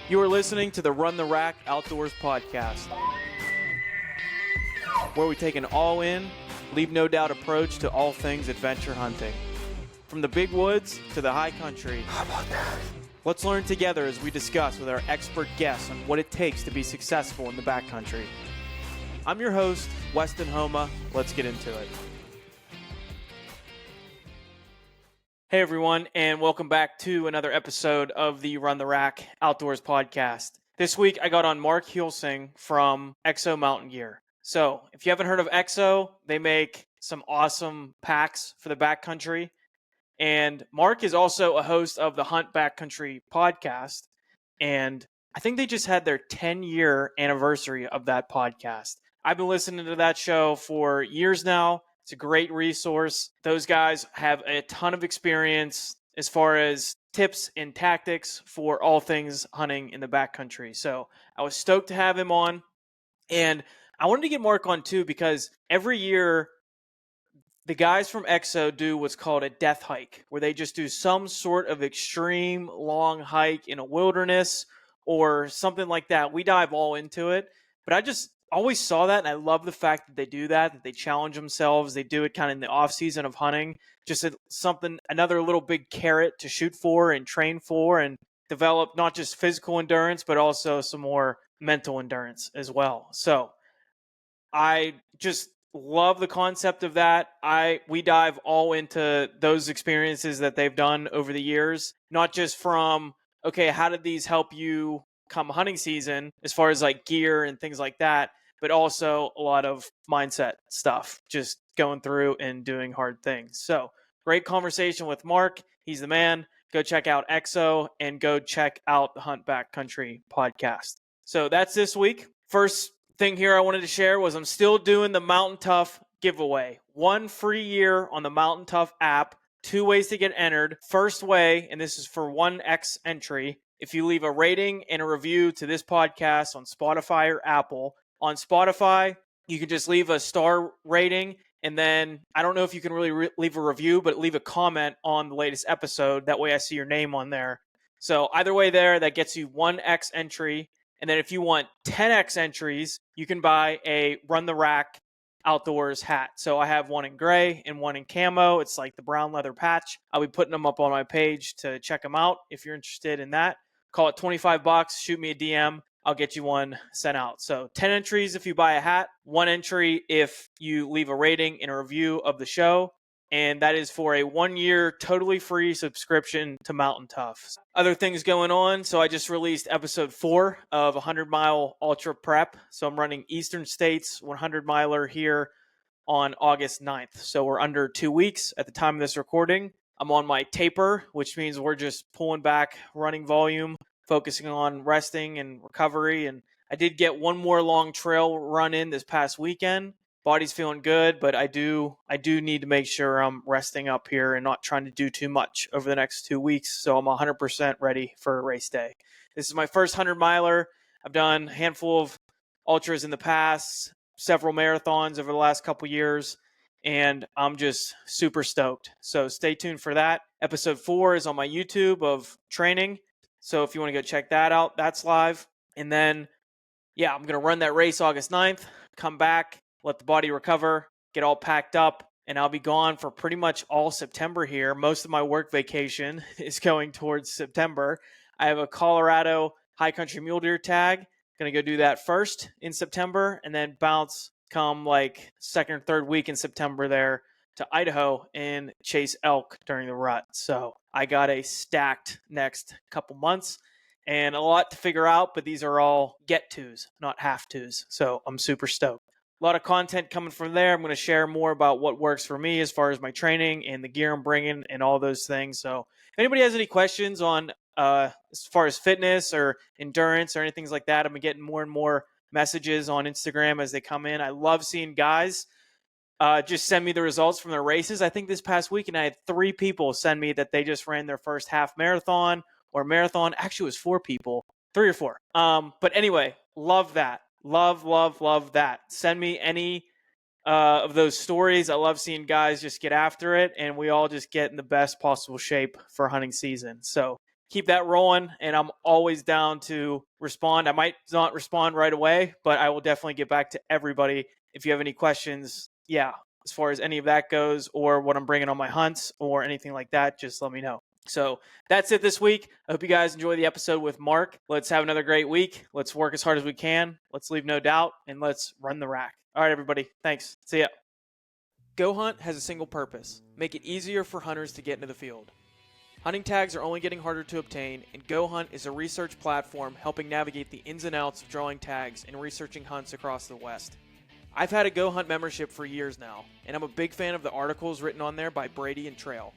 You are listening to the Run the Rack Outdoors podcast, where we take an all-in, leave no doubt approach to all things adventure hunting. From the big woods to the high country. How about that? Let's learn together as we discuss with our expert guests on what it takes to be successful in the backcountry. I'm your host, Weston Homa. Let's get into it. Hey everyone, and welcome back to another episode of the Run the Rack Outdoors podcast. This week I got on Mark Huelsing from EXO Mountain Gear. So if you haven't heard of EXO, they make some awesome packs for the backcountry. And Mark is also a host of the Hunt Backcountry podcast. And I think they just had their 10-year anniversary of that podcast. I've been listening to that show for years now. It's a great resource. Those guys have a ton of experience as far as tips and tactics for all things hunting in the backcountry. So I was stoked to have him on. And I wanted to get Mark on too because every year the guys from EXO do what's called a death hike, where they just do some sort of extreme long hike in a wilderness or something like that. We dive all into it. But I just always saw that, and I love the fact that they do that they challenge themselves. They do it kind of in the off season of hunting, just something, another little big carrot to shoot for and train for and develop not just physical endurance, but also some more mental endurance as well. So I just love the concept of that. We dive all into those experiences that they've done over the years, not just from, okay, how did these help you come hunting season as far as like gear and things like that, but also a lot of mindset stuff, just going through and doing hard things. So great conversation with Mark. He's the man. Go check out EXO and go check out the Hunt Backcountry podcast. So that's this week. First thing here I wanted to share was I'm still doing the Mountain Tough giveaway. 1 free year on the Mountain Tough app. 2 ways to get entered. First way, and this is for 1x entry, if you leave a rating and a review to this podcast on Spotify or Apple. On Spotify, you can just leave a star rating, and then I don't know if you can really leave a review, but leave a comment on the latest episode. That way I see your name on there. So either way there, that gets you 1x entry. And then if you want 10x entries, you can buy a Run the Rack Outdoors hat. So I have one in gray and one in camo. It's like the brown leather patch. I'll be putting them up on my page to check them out if you're interested in that. Call it $25. Shoot me a DM. I'll get you one sent out. So 10 entries if you buy a hat, 1 entry if you leave a rating and a review of the show. And that is for a 1-year totally free subscription to Mountain Tough. Other things going on. So I just released episode 4 of 100-mile ultra prep. So I'm running Eastern States 100-miler here on August 9th. So we're under 2 weeks at the time of this recording. I'm on my taper, which means we're just pulling back running volume, focusing on resting and recovery. And I did get 1 more long trail run in this past weekend. Body's feeling good, but I do need to make sure I'm resting up here and not trying to do too much over the next 2 weeks. So I'm 100% ready for race day. This is my first 100-miler. I've done a handful of ultras in the past, several marathons over the last couple years, and I'm just super stoked. So stay tuned for that. Episode 4 is on my YouTube of training. So if you want to go check that out, that's live. And then, yeah, I'm going to run that race August 9th, come back, let the body recover, get all packed up, and I'll be gone for pretty much all September here. Most of my work vacation is going towards September. I have a Colorado high country mule deer tag. Going to go do that first in September and then bounce come like second or third week in September there to Idaho and chase elk during the rut. So I got a stacked next couple months and a lot to figure out, but these are all get-tos, not have-tos. So I'm super stoked. A lot of content coming from there. I'm going to share more about what works for me as far as my training and the gear I'm bringing and all those things. So if anybody has any questions on as far as fitness or endurance or anything like that, I'm getting more and more messages on Instagram as they come in. I love seeing guys just send me the results from their races. I think this past weekend I had 3 people send me that they just ran their first half marathon or marathon. Actually, it was 4 people, 3 or 4. But anyway, love that. Love that. Send me any of those stories. I love seeing guys just get after it, and we all just get in the best possible shape for hunting season. So keep that rolling, and I'm always down to respond. I might not respond right away, but I will definitely get back to everybody. If you have any questions, as far as any of that goes, or what I'm bringing on my hunts or anything like that, just let me know. So that's it this week. I hope you guys enjoy the episode with Mark. Let's have another great week. Let's work as hard as we can. Let's leave no doubt, and let's run the rack. All right, everybody. Thanks. See ya. Go Hunt has a single purpose: make it easier for hunters to get into the field. Hunting tags are only getting harder to obtain, and Go Hunt is a research platform helping navigate the ins and outs of drawing tags and researching hunts across the West. I've had a Go Hunt membership for years now, and I'm a big fan of the articles written on there by Brady and Trail.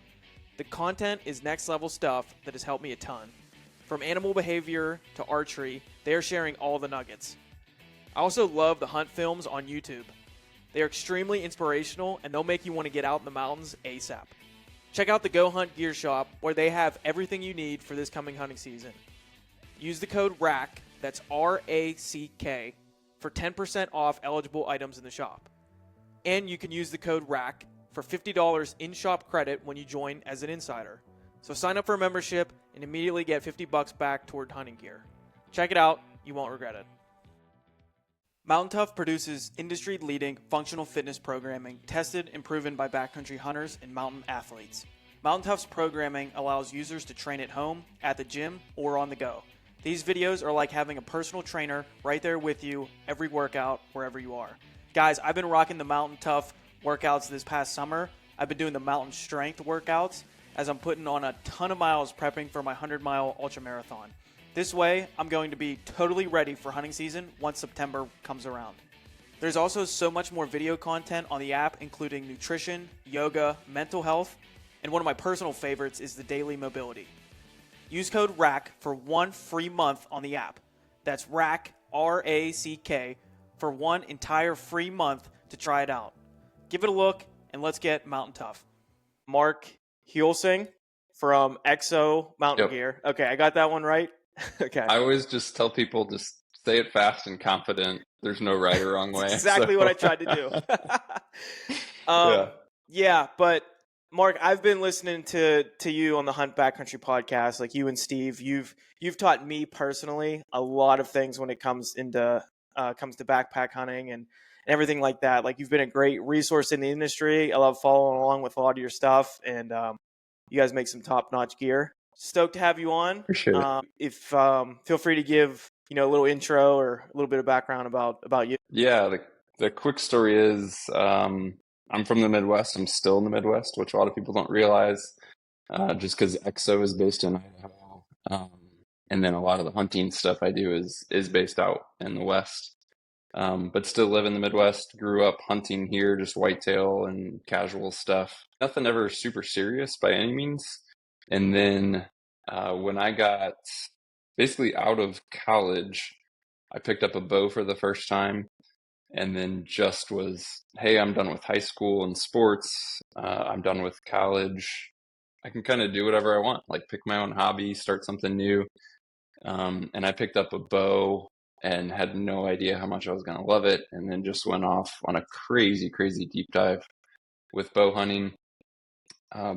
The content is next level stuff that has helped me a ton. From animal behavior to archery, they are sharing all the nuggets. I also love the hunt films on YouTube. They are extremely inspirational, and they'll make you want to get out in the mountains ASAP. Check out the Go Hunt Gear Shop, where they have everything you need for this coming hunting season. Use the code RACK, that's R-A-C-K, for 10% off eligible items in the shop. And you can use the code RACK for $50 in-shop credit when you join as an insider. So sign up for a membership and immediately get $50 back toward hunting gear. Check it out, you won't regret it. Mountain Tough produces industry-leading functional fitness programming tested and proven by backcountry hunters and mountain athletes. Mountain Tough's programming allows users to train at home, at the gym, or on the go. These videos are like having a personal trainer right there with you every workout, wherever you are. Guys, I've been rocking the Mountain Tough workouts this past summer. I've been doing the mountain strength workouts as I'm putting on a ton of miles prepping for my 100-mile ultra marathon. This way, I'm going to be totally ready for hunting season once September comes around. There's also so much more video content on the app, including nutrition, yoga, mental health, and one of my personal favorites is the daily mobility. Use code RACK for 1 free month on the app. That's RACK, R-A-C-K, for 1 entire free month to try it out. Give it a look, and let's get Mountain Tough. Mark Huelsing from EXO Mountain Gear. Okay, I got that one right? Okay. I always just tell people, just say it fast and confident. There's no right or wrong way. That's exactly what I tried to do. Yeah, but Mark, I've been listening to you on the Hunt Backcountry podcast, like you and Steve. You've taught me personally a lot of things when it comes to backpack hunting and everything like that. Like, you've been a great resource in the industry. I love following along with a lot of your stuff, and you guys make some top-notch gear. Stoked to have you on. Appreciate it. Feel free to give a little intro or a little bit of background about you. Yeah, the quick story is I'm from the Midwest. I'm still in the Midwest, which a lot of people don't realize, just because EXO is based in Idaho, and then a lot of the hunting stuff I do is based out in the West. But still live in the Midwest. Grew up hunting here, just whitetail and casual stuff. Nothing ever super serious by any means. And then when I got basically out of college, I picked up a bow for the first time, and then just was, hey, I'm done with high school and sports. I'm done with college. I can kind of do whatever I want, like pick my own hobby, start something new. And I picked up a bow and had no idea how much I was going to love it, and then just went off on a crazy, crazy deep dive with bow hunting.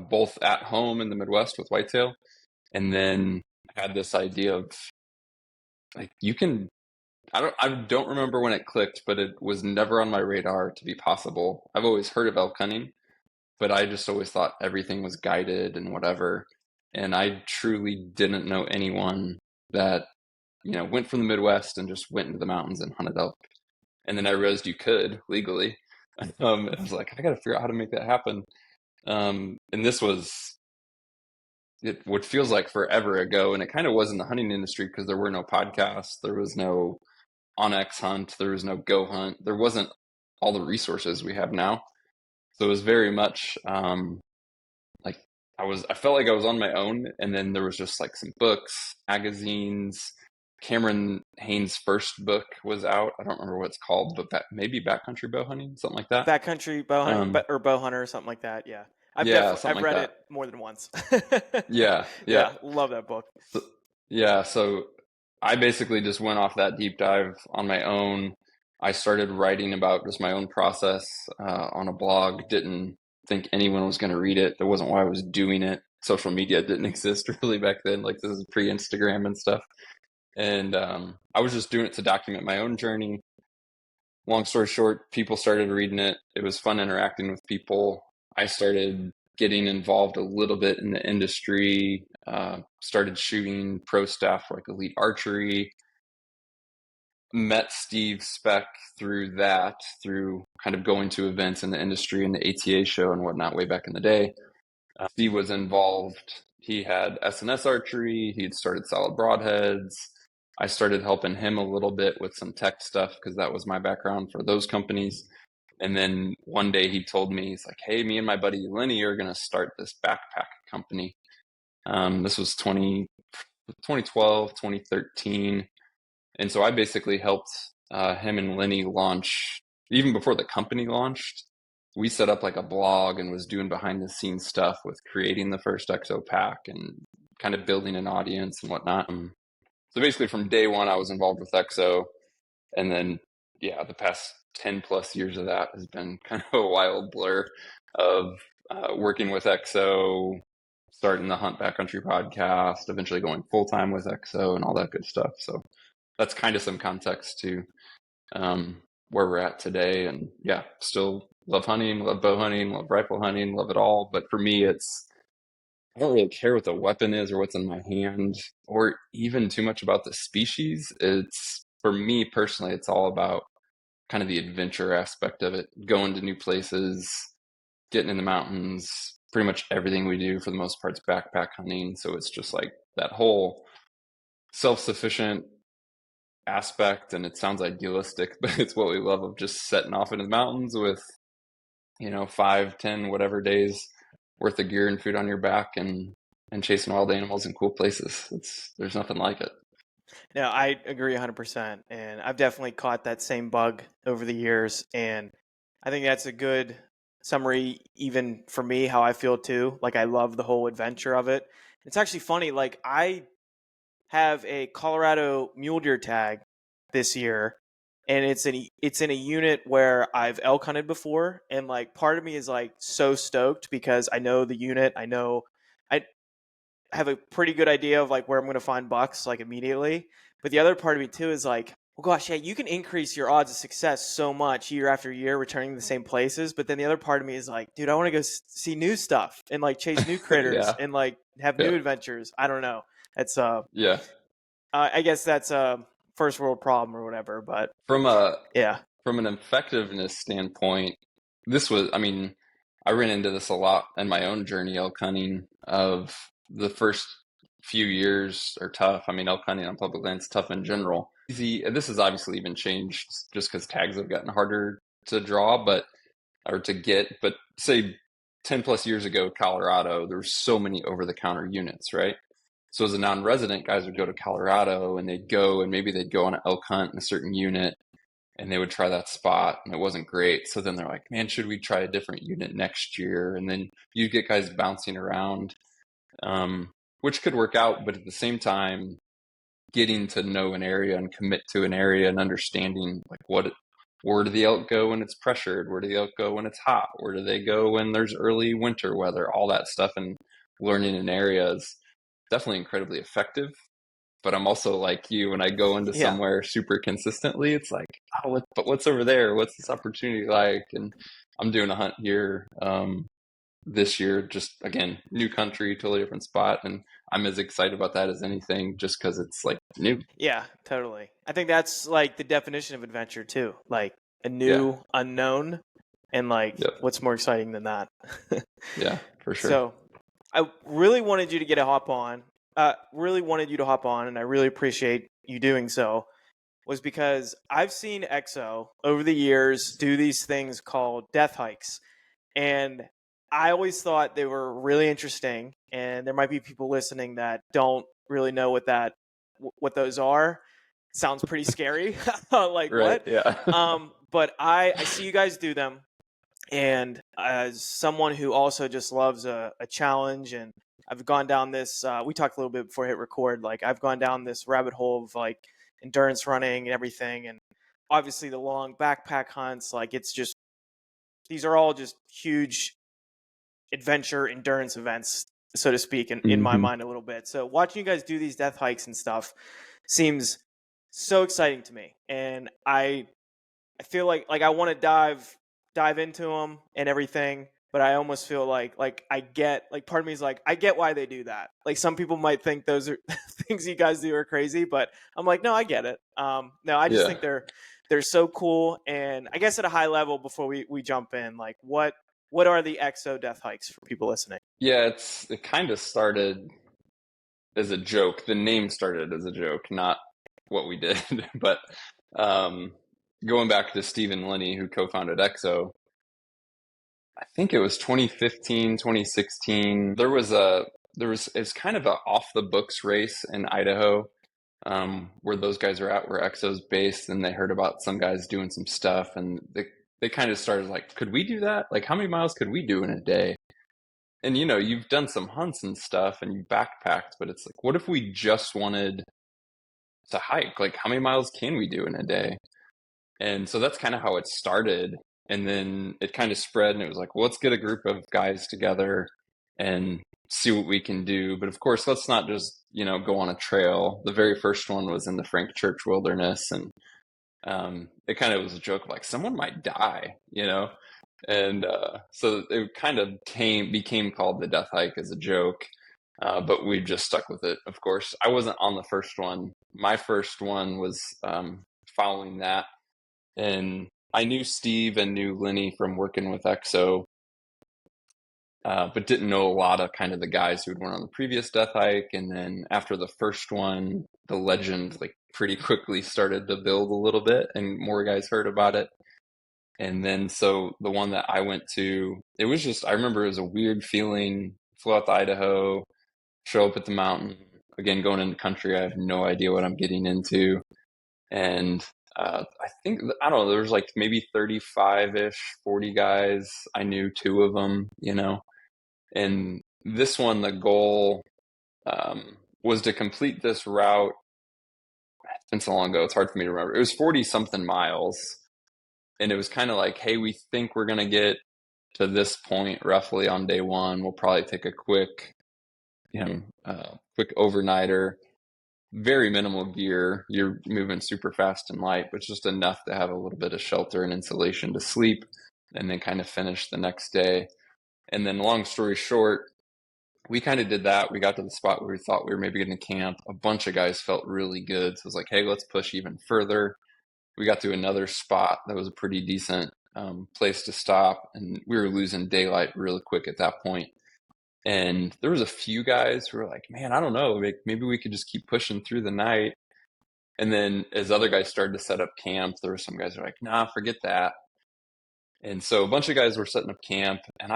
Both at home in the Midwest with whitetail, and then had this idea of, like, I don't remember when it clicked, but it was never on my radar to be possible. I've always heard of elk hunting, but I just always thought everything was guided and whatever. And I truly didn't know anyone that, went from the Midwest and just went into the mountains and hunted elk. And then I realized you could legally. I was like, I got to figure out how to make that happen. And this was what feels like forever ago, and it kind of was in the hunting industry because there were no podcasts, there was no OnX Hunt, there was no Go Hunt, there wasn't all the resources we have now. So it was very much like I felt like I was on my own, and then there was just like some books, magazines. Cameron Haynes' first book was out. I don't remember what it's called, but maybe Backcountry Bow Hunting, something like that. Backcountry Bow Hunting, or Bow Hunter, or something like that. Yeah. I've read it more than once. Yeah. Love that book. So I basically just went off that deep dive on my own. I started writing about just my own process on a blog. Didn't think anyone was going to read it. That wasn't why I was doing it. social media didn't exist really back then. Like this is pre-Instagram and stuff. And I was just doing it to document my own journey. Long story short, people started reading it. It was fun interacting with people. I started getting involved a little bit in the industry, started shooting pro staff for like elite archery, met Steve Speck through that, through kind of going to events in the industry and the ATA show and whatnot way back in the day. Steve was involved. He had S&S archery. He had started Solid Broadheads. I started helping him a little bit with some tech stuff because that was my background for those companies. And then one day he told me, he's like, hey, me and my buddy Lenny are going to start this backpack company. This was 2012, 2013. And so I basically helped him and Lenny launch, even before the company launched. We set up like a blog and was doing behind the scenes stuff with creating the first EXO pack and kind of building an audience and whatnot. So basically from day one, I was involved with EXO. And then, yeah, the past 10 plus years of that has been kind of a wild blur of working with EXO, starting the Hunt Backcountry podcast, eventually going full time with EXO and all that good stuff. So that's kind of some context to where we're at today. And yeah, still love hunting, love bow hunting, love rifle hunting, love it all. But for me, I don't really care what the weapon is or what's in my hand or even too much about the species. It's for me personally, it's all about kind of the adventure aspect of it, going to new places, getting in the mountains. Pretty much everything we do for the most part is backpack hunting. So it's just like that whole self-sufficient aspect, and it sounds idealistic, but it's what we love of just setting off into the mountains with 5, 10, whatever days worth of gear and food on your back and chasing wild animals in cool places. There's nothing like it. No, I agree 100%. And I've definitely caught that same bug over the years. And I think that's a good summary, even for me, how I feel too. Like, I love the whole adventure of it. It's actually funny. Like, I have a Colorado mule deer tag this year, and it's in a unit where I've elk hunted before, and like part of me is like so stoked because I know the unit, I have a pretty good idea of like where I'm going to find bucks like immediately. But the other part of me too is like, well, gosh, yeah, you can increase your odds of success so much year after year returning to the same places. But then the other part of me is like, dude, I want to go see new stuff and like chase new critters Yeah, and like have yeah, new adventures. I don't know. That's yeah. I guess that's a first world problem or whatever. But From a yeah, from an effectiveness standpoint, I mean, I ran into this a lot in my own journey elk hunting. Of the first few years are tough. I mean, elk hunting on public land is tough in general. Easy. This has obviously even changed just because tags have gotten harder to draw, or to get. But say 10 plus years ago, Colorado, there were so many over-the-counter units, right? So as a non-resident, guys would go to Colorado and they'd go and maybe they'd go on an elk hunt in a certain unit and they would try that spot and it wasn't great. So then they're like, man, should we try a different unit next year? And then you get guys bouncing around, which could work out. But at the same time, getting to know an area and commit to an area and understanding like where do the elk go when it's pressured? Where do the elk go when it's hot? Where do they go when there's early winter weather? All that stuff and learning an area is definitely incredibly effective. But I'm also like you, when I go into yeah, somewhere super consistently, it's like, oh, but what's over there? What's this opportunity like? And I'm doing a hunt here this year, just again, new country, totally different spot. And I'm as excited about that as anything just because it's like new. yeah, totally. I think that's like the definition of adventure too, like a Yeah. new unknown, and like Yep. what's more exciting than that? Yeah, for sure. So I really wanted you to get a hop on. Really wanted you to hop on, and I really appreciate you doing so. Was because I've seen EXO over the years do these things called death hikes, and I always thought they were really interesting. And there might be people listening that don't really know what those are. Sounds pretty scary. Like Right. what? Yeah. But I see you guys do them, and as someone who also just loves a challenge, and I've gone down this we talked a little bit before I hit record, like I've gone down this rabbit hole of like endurance running and everything, and obviously the long backpack hunts, like it's just these are all just huge adventure endurance events so to speak, in my Hmm. mind a little bit. So watching you guys do these death hikes and stuff seems so exciting to me, and I feel like I want to dive into them and everything, but I almost feel like I get, like, part of me is like, I get why they do that. Like, some people might think those are things you guys do are crazy, but I'm like, no, I get it. No, I just Yeah. think they're so cool. And I guess at a high level, before we jump in, like, what are the EXO death hikes for people listening? Yeah, it kind of started as a joke. The name started as a joke, not what we did. But um, going back to Steve and Lenny, who co-founded EXO, I think it was 2015, 2016. It's kind of a off the books race in Idaho, where those guys are at, where EXO's based, and they heard about some guys doing some stuff, and they kind of started like, could we do that? Like, how many miles could we do in a day? And you've done some hunts and stuff, and you backpacked, but it's like, what if we just wanted to hike? Like, how many miles can we do in a day? And so that's kind of how it started. And then it kind of spread, and it was like, well, let's get a group of guys together and see what we can do. But of course, let's not just, go on a trail. The very first one was in the Frank Church Wilderness. And it kind of was a joke, like someone might die. And so it kind of became called the Death Hike as a joke. But we just stuck with it, of course. I wasn't on the first one. My first one was following that. And I knew Steve and knew Lenny from working with EXO, but didn't know a lot of kind of the guys who had went on the previous Death Hike. And then after the first one, the legend like pretty quickly started to build a little bit, and more guys heard about it. And then so the one that I went to, it was just, I remember it was a weird feeling. Flew out to Idaho, show up at the mountain. Again, going into country, I have no idea what I'm getting into. And I think, I don't know, there was like maybe 35-ish, 40 guys. I knew two of them. And this one, the goal was to complete this route. It's been so long ago, it's hard for me to remember. It was 40 something miles. And it was kind of like, hey, we think we're going to get to this point roughly on day one. We'll probably take a quick overnighter, very minimal gear. You're moving super fast and light, but just enough to have a little bit of shelter and insulation to sleep, and then kind of finish the next day. And then, long story short, we kind of did that. We got to the spot where we thought we were maybe going to camp. A bunch of guys felt really good. So it was like, hey, let's push even further. We got to another spot that was a pretty decent place to stop, and we were losing daylight really quick at that point. And there was a few guys who were like, man, I don't know, maybe we could just keep pushing through the night. And then as other guys started to set up camp, there were some guys who were like, nah, forget that. And so a bunch of guys were setting up camp, and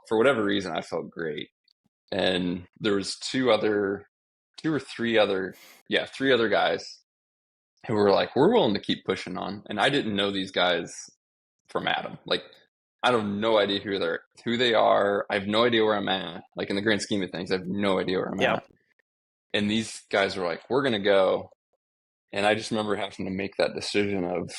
for whatever reason, I felt great. And there was two or three other, yeah, three other guys who were like, we're willing to keep pushing on. And I didn't know these guys from Adam. Like, I have no idea who they are. I have no idea where I'm at. Like, in the grand scheme of things, I have no idea where I'm at. And these guys were like, we're going to go. And I just remember having to make that decision of,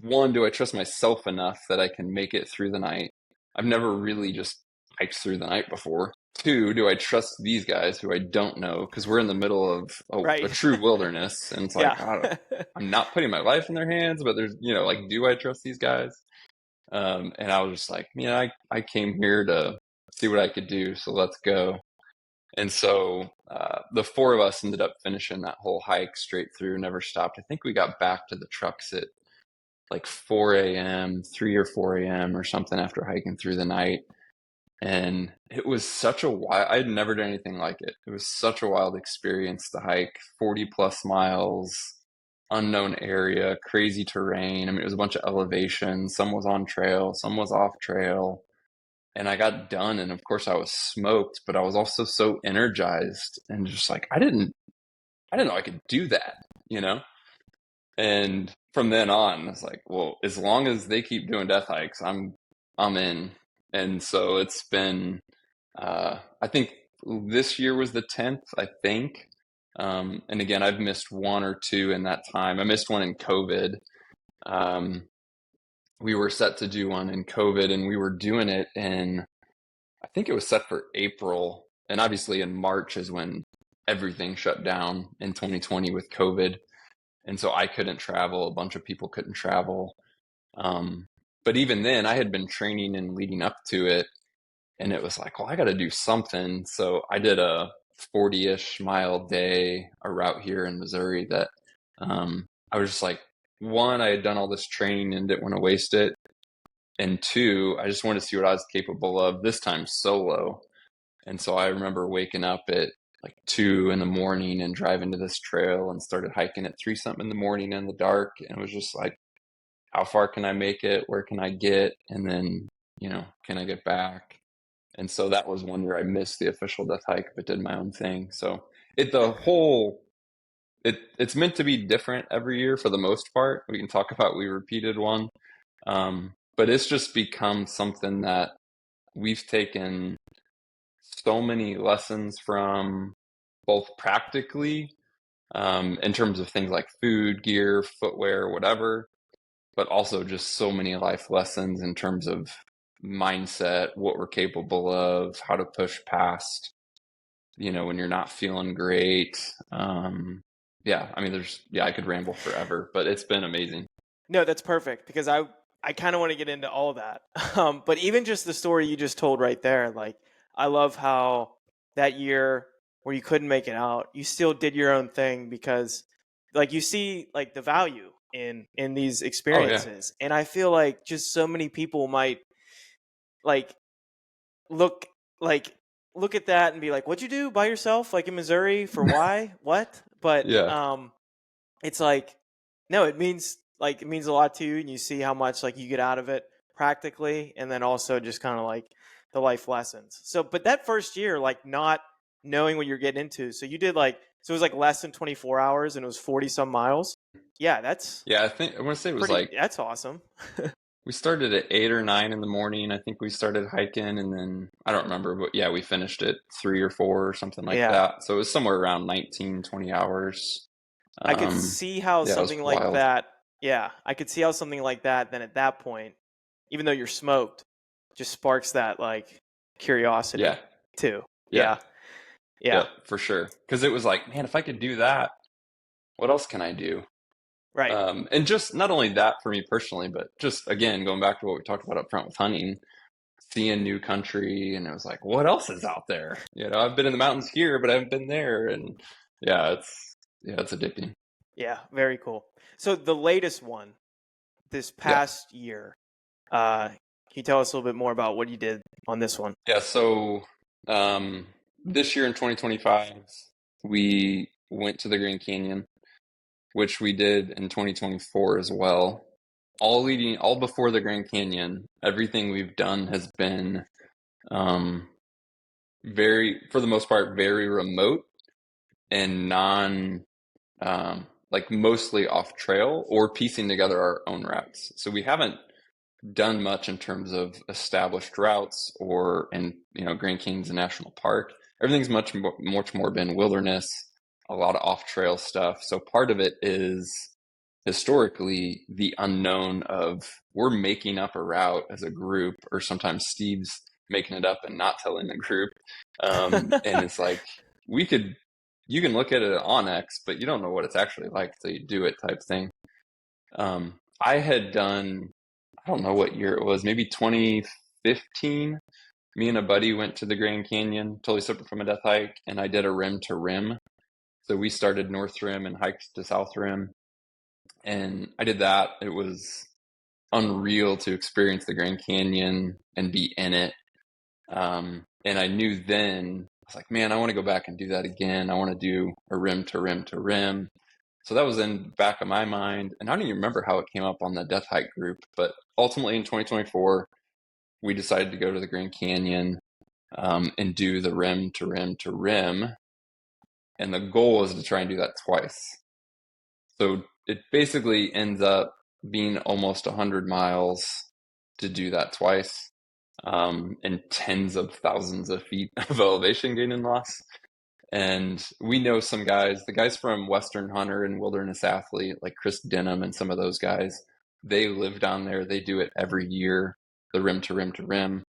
one, do I trust myself enough that I can make it through the night? I've never really just hiked through the night before. Two, do I trust these guys who I don't know? Because we're in the middle of a Right. true wilderness. And it's like, Yeah. I'm not putting my life in their hands, but there's, like, do I trust these guys? And I was just like, I came here to see what I could do, so let's go. And so the four of us ended up finishing that whole hike straight through, never stopped. I think we got back to the trucks at like 4 a.m., 3 or 4 a.m. or something after hiking through the night. And it was such a wild, I had never done anything like it. It was such a wild experience to hike 40 plus miles, unknown area, crazy terrain. I mean, it was a bunch of elevation. Some was on trail, some was off trail. And I got done, and of course I was smoked, but I was also so energized and just like, I didn't know I could do that. And from then on, it's like, well, as long as they keep doing death hikes, I'm in. And so it's been, I think this year was the 10th, I think. And again, I've missed one or two in that time. I missed one in COVID. We were set to do one in COVID, and we were doing it in, I think it was set for April. and obviously in March is when everything shut down in 2020 with COVID. And so I couldn't travel. A bunch of people couldn't travel. Um, but even then, I had been training and leading up to it. And it was like, well, I got to do something. So I did a 40-ish mile day, a route here in Missouri that I was just like, one, I had done all this training and didn't want to waste it. And two, I just wanted to see what I was capable of, this time solo. And so I remember waking up at like 2 in the morning and driving to this trail and started hiking at 3 something in the morning in the dark. And it was just like, how far can I make it? Where can I get? And then, can I get back? And so that was one year I missed the official death hike, but did my own thing. So it's meant to be different every year for the most part. We can talk about, we repeated one. But it's just become something that we've taken so many lessons from, both practically, in terms of things like food, gear, footwear, whatever, but also just so many life lessons in terms of mindset, what we're capable of, how to push past, when you're not feeling great. Yeah, I mean, I could ramble forever, but it's been amazing. No, that's perfect because I kind of want to get into all that. But even just the story you just told right there, like I love how that year where you couldn't make it out, you still did your own thing because like you see like the value in these Oh yeah. experiences. And I feel like just so many people might like look like look at that and be like, "What'd you do by yourself like in Missouri for why? What?" But Yeah. it's like no, it means a lot to you, and you see how much like you get out of it practically, and then also just kind of like the life lessons. So but that first year, like not knowing what you're getting into, so you did like so it was like less than 24 hours and it was 40 some miles. Yeah, that's Yeah, I want to say it was pretty, like, that's awesome. we started at 8 or 9 in the morning. I think we started hiking, and then I don't remember, but yeah, we finished at 3 or 4 or something like Yeah, that. So it was somewhere around 19, 20 hours. I could see how Yeah, it was something like wild. that, yeah, I could see how something like that then at that point, even though you're smoked, just sparks that like Yeah, curiosity too. yeah, Yeah. Yeah. yeah, for sure. Because it was like, man, if I could do that, what else can I do? Right. And just not only that for me personally, but just again, going back to what we talked about up front with hunting, seeing new country, and it was like, what else is out there? I've been in the mountains here, but I haven't been there, and it's addicting. Yeah, very cool. So the latest one this Yeah, past year, can you tell us a little bit more about what you did on this one? yeah. So this year in 2025, we went to the Grand Canyon, which we did in 2024 as well. All before the Grand Canyon, everything we've done has been um, for the most part, very remote and like mostly off trail or piecing together our own routes. So we haven't done much in terms of established routes Grand Canyon's a national park. Everything's much more been wilderness, a lot of off trail stuff. So part of it is historically the unknown of, we're making up a route as a group, or sometimes Steve's making it up and not telling the group. And it's like, you can look at it on X, but you don't know what it's actually like till you do it, type thing. I had done, I don't know what year it was, maybe 2015. Me and a buddy went to the Grand Canyon, totally separate from a death hike, and I did a rim to rim. So we started North Rim and hiked to South Rim. And I did that. It was unreal to experience the Grand Canyon and be in it. And I knew then, I was like, man, I want to go back and do that again. I want to do a rim to rim to rim. So that was in the back of my mind. And I don't even remember how it came up on the death hike group. But ultimately in 2024, we decided to go to the Grand Canyon and do the rim to rim to rim. And the goal was to try and do that twice. So it basically ends up being almost 100 miles to do that twice, and tens of thousands of feet of elevation gain and loss. And we know some guys, the guys from Western Hunter and Wilderness Athlete, like Chris Denham and some of those guys, they live down there. They do it every year, the rim to rim to rim.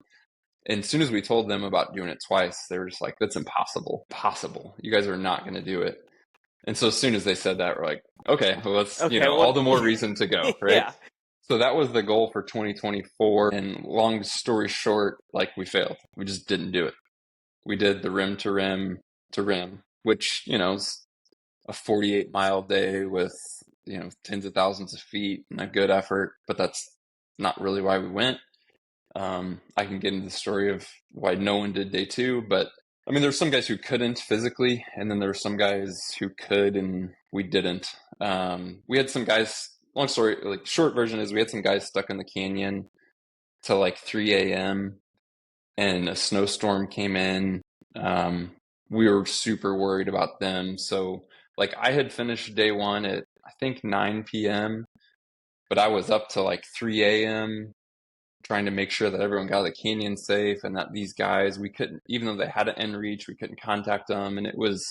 And as soon as we told them about doing it twice, they were just like, that's impossible. Possible. You guys are not going to do it. And so as soon as they said that, we're like, okay, well, let's, Okay, all well, the more reason to go, right? yeah. So that was the goal for 2024. And long story short, like we failed. We just didn't do it. We did the rim to rim to rim, which, is a 48-mile day with, tens of thousands of feet and a good effort, but that's not really why we went. I can get into the story of why no one did day two, but I mean, there's some guys who couldn't physically, and then there were some guys who could, and we didn't. We had some guys, long story, like short version is we had some guys stuck in the canyon till like 3 a.m. and a snowstorm came in. We were super worried about them. So like I had finished day one at I think 9 p.m., but I was up to like 3 a.m. trying to make sure that everyone got out of the canyon safe and that these guys, we couldn't, even though they had an end reach, we couldn't contact them. And it was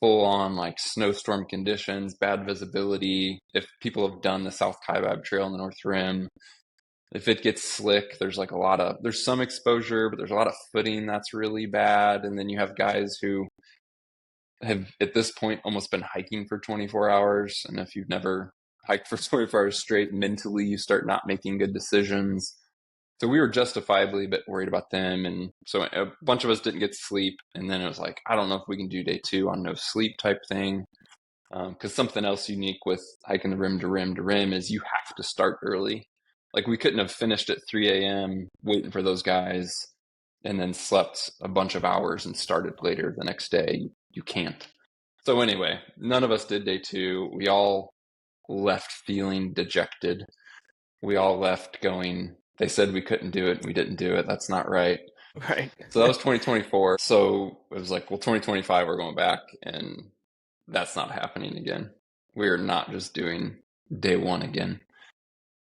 full on like snowstorm conditions, bad visibility. If people have done the South Kaibab Trail in the North Rim, if it gets slick, there's some exposure, but there's a lot of footing that's really bad. And then you have guys who have at this point almost been hiking for 24 hours. And if you've never hiked for 24 hours straight, mentally you start not making good decisions. So we were justifiably a bit worried about them. And so a bunch of us didn't get sleep. And then it was like, I don't know if we can do day two on no sleep type thing. Because something else unique with hiking the rim to rim to rim is you have to start early. Like we couldn't have finished at 3 a.m. waiting for those guys and then slept a bunch of hours and started later the next day. You can't. So anyway, none of us did day two. We all left feeling dejected. We all left going, they said we couldn't do it and we didn't do it. That's not right. Right. So that was 2024. So it was like, well, 2025, we're going back, and that's not happening again. We are not just doing day one again.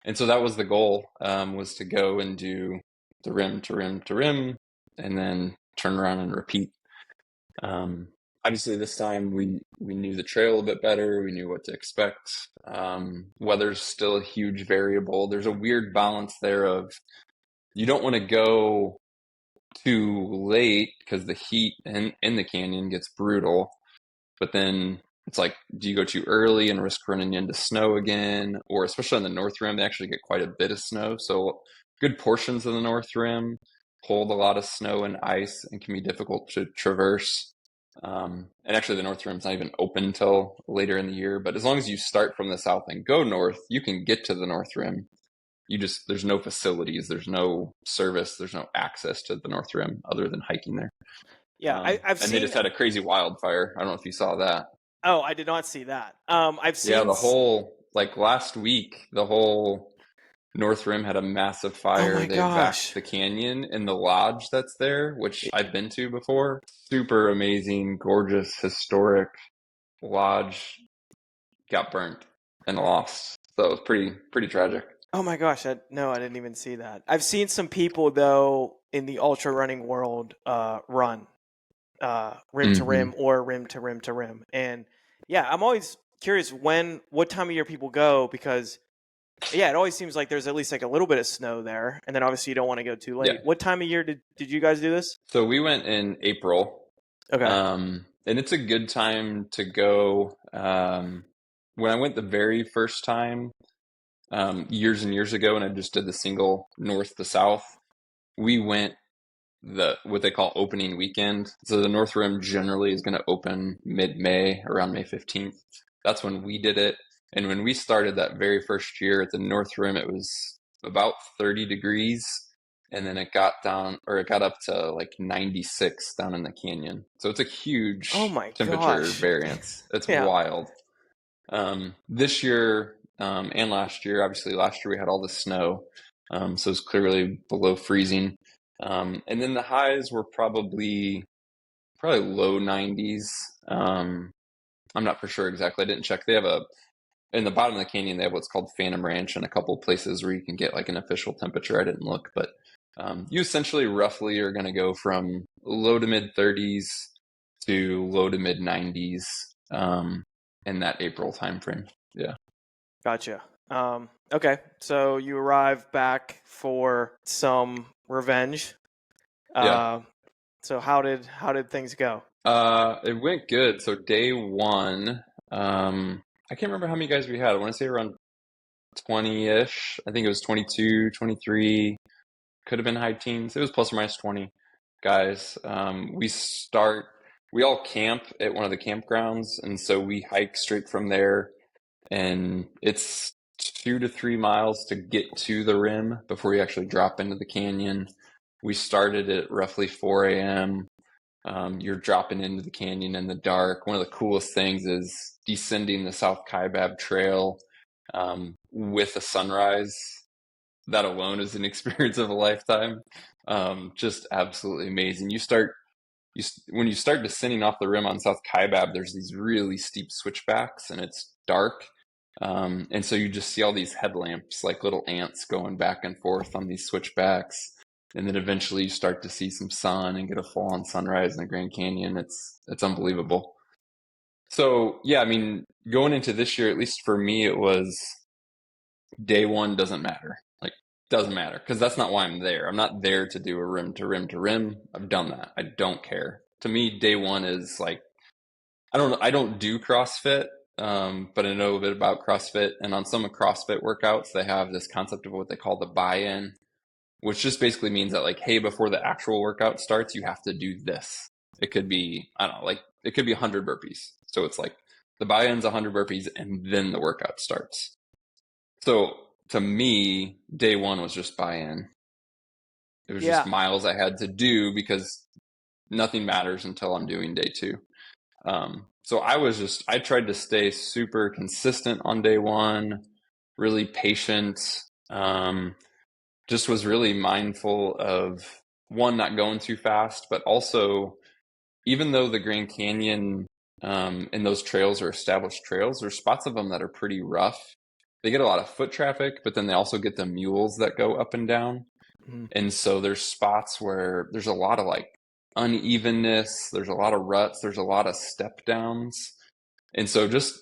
And so that was the goal, was to go and do the rim to rim to rim and then turn around and repeat. Obviously this time we knew the trail a bit better. We knew what to expect. Weather's still a huge variable. There's a weird balance there of you don't want to go too late because the heat in the canyon gets brutal. But then it's like, do you go too early and risk running into snow again? Or especially on the North Rim, they actually get quite a bit of snow. So good portions of the North Rim hold a lot of snow and ice and can be difficult to traverse. And actually the North Rim's not even open until later in the year. But as long as you start from the south and go north, you can get to the North Rim. There's no facilities, there's no service, there's no access to the North Rim other than hiking there. Yeah, I've And seen. they just had a crazy wildfire. I don't know if you saw that. Oh, I did not see that. I've Yeah, seen. the whole, like last week, the whole North Rim had a massive Oh fire. my They vaxxed gosh. the canyon and the lodge that's there, which I've been to before. Super amazing, gorgeous, historic lodge got burnt and lost. So it was pretty tragic. Oh my gosh. No, I didn't even see that. I've seen some people though in the ultra running world run rim to Hmm. rim or rim to rim to rim, and yeah, I'm always curious what time of year people go because yeah, it always seems like there's at least like a little bit of snow there, and then obviously you don't want to go too Yeah. late. What time of year did you guys do this? So we went in April. Okay. And it's a good time to go. When I went the very first time, years and years ago, and I just did the single north to south, we went what they call opening weekend. So the North Rim generally is going to open mid-May, around May 15th. That's when we did it. And when we started that very first year at the North Rim, it was about 30 degrees. And then it got up to like 96 down in the canyon. So it's a Oh huge my temperature gosh. variance. It's Yeah. wild. This year, and last year, obviously last year we had all the snow. So it's clearly below freezing. And then the highs were probably low 90s. I'm not for sure exactly. I didn't check. They have in the bottom of the canyon, they have what's called Phantom Ranch and a couple places where you can get like an official temperature. I didn't look, but you essentially roughly are going to go from low to mid 30s to low to mid 90s in that April timeframe. Yeah. Gotcha. Okay, so you arrive back for some revenge. Yeah. So how did things go? It went good. So day one, I can't remember how many guys we had. I want to say around 20-ish. I think it was 22, 23. Could have been high teens. It was plus or minus 20 guys. We all camp at one of the campgrounds, and so we hike straight from there, and it's 2 to 3 miles to get to the rim before you actually drop into the canyon. We started at roughly 4 a.m. You're dropping into the canyon in the dark. One of the coolest things is descending the South Kaibab Trail with a sunrise. That alone is an experience of a lifetime. Just absolutely amazing. When you start descending off the rim on South Kaibab, there's these really steep switchbacks, and it's dark. And so you just see all these headlamps, like little ants going back and forth on these switchbacks. And then eventually you start to see some sun and get a full-on sunrise in the Grand Canyon. It's unbelievable. So yeah, I mean, going into this year, at least for me, it was day one doesn't matter. Like, doesn't matter because that's not why I'm there. I'm not there to do a rim to rim to rim. I've done that. I don't care. To me, day one is like, I don't do CrossFit, but I know a bit about CrossFit. And on some CrossFit workouts, they have this concept of what they call the buy-in, which just basically means that like, hey, before the actual workout starts, you have to do this. It could be, I don't know, like it could be 100 burpees. So it's like the buy-in's 100 burpees and then the workout starts. So to me, day one was just buy-in. It was just Yeah. miles I had to do because nothing matters until I'm doing day two. So I tried to stay super consistent on day one, really patient. Just was really mindful of one, not going too fast, but also, even though the Grand Canyon and those trails are established trails, there's spots of them that are pretty rough. They get a lot of foot traffic, but then they also get the mules that go up and down. Mhm. And so there's spots where there's a lot of like unevenness, there's a lot of ruts, there's a lot of step downs. And so just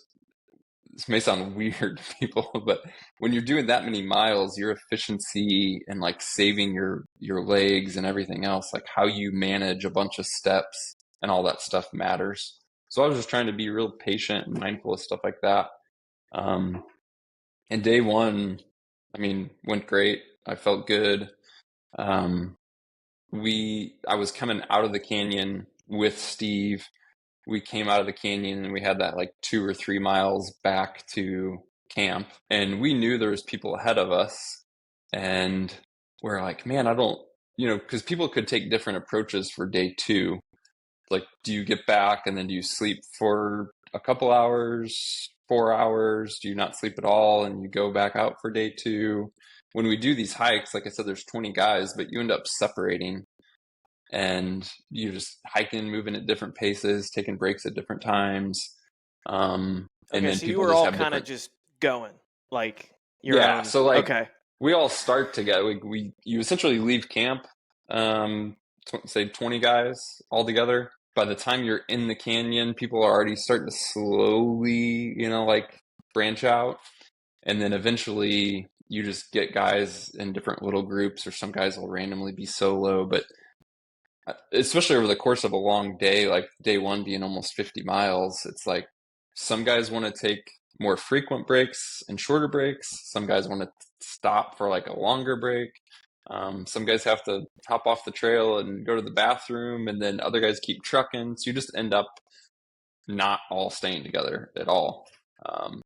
this may sound weird to people, but when you're doing that many miles, your efficiency and like saving your legs and everything else, like how you manage a bunch of steps and all that stuff matters. So I was just trying to be real patient and mindful of stuff like that. Um, and day one, I mean, went great. I felt good. Um, I was coming out of the canyon with Steve. We came out of the canyon and we had that like 2 or 3 miles back to camp, and we knew there was people ahead of us, and we're like, man, I don't, because people could take different approaches for day two. Like, do you get back and then do you sleep for a couple hours, 4 hours? Do you not sleep at all and you go back out for day two? When we do these hikes, like I said, there's 20 guys, but you end up separating, and you're just hiking, moving at different paces, taking breaks at different times. And Okay, then so you people were just all have kind of different. just going like your Yeah. own. So like Okay. we all start together. You essentially leave camp, say 20 guys all together. By the time you're in the canyon, people are already starting to slowly, like branch out. And then eventually you just get guys in different little groups, or some guys will randomly be solo. But especially over the course of a long day, like day one being almost 50 miles, it's like some guys want to take more frequent breaks and shorter breaks. Some guys want to stop for like a longer break. Some guys have to hop off the trail and go to the bathroom, and then other guys keep trucking. So you just end up not all staying together at all.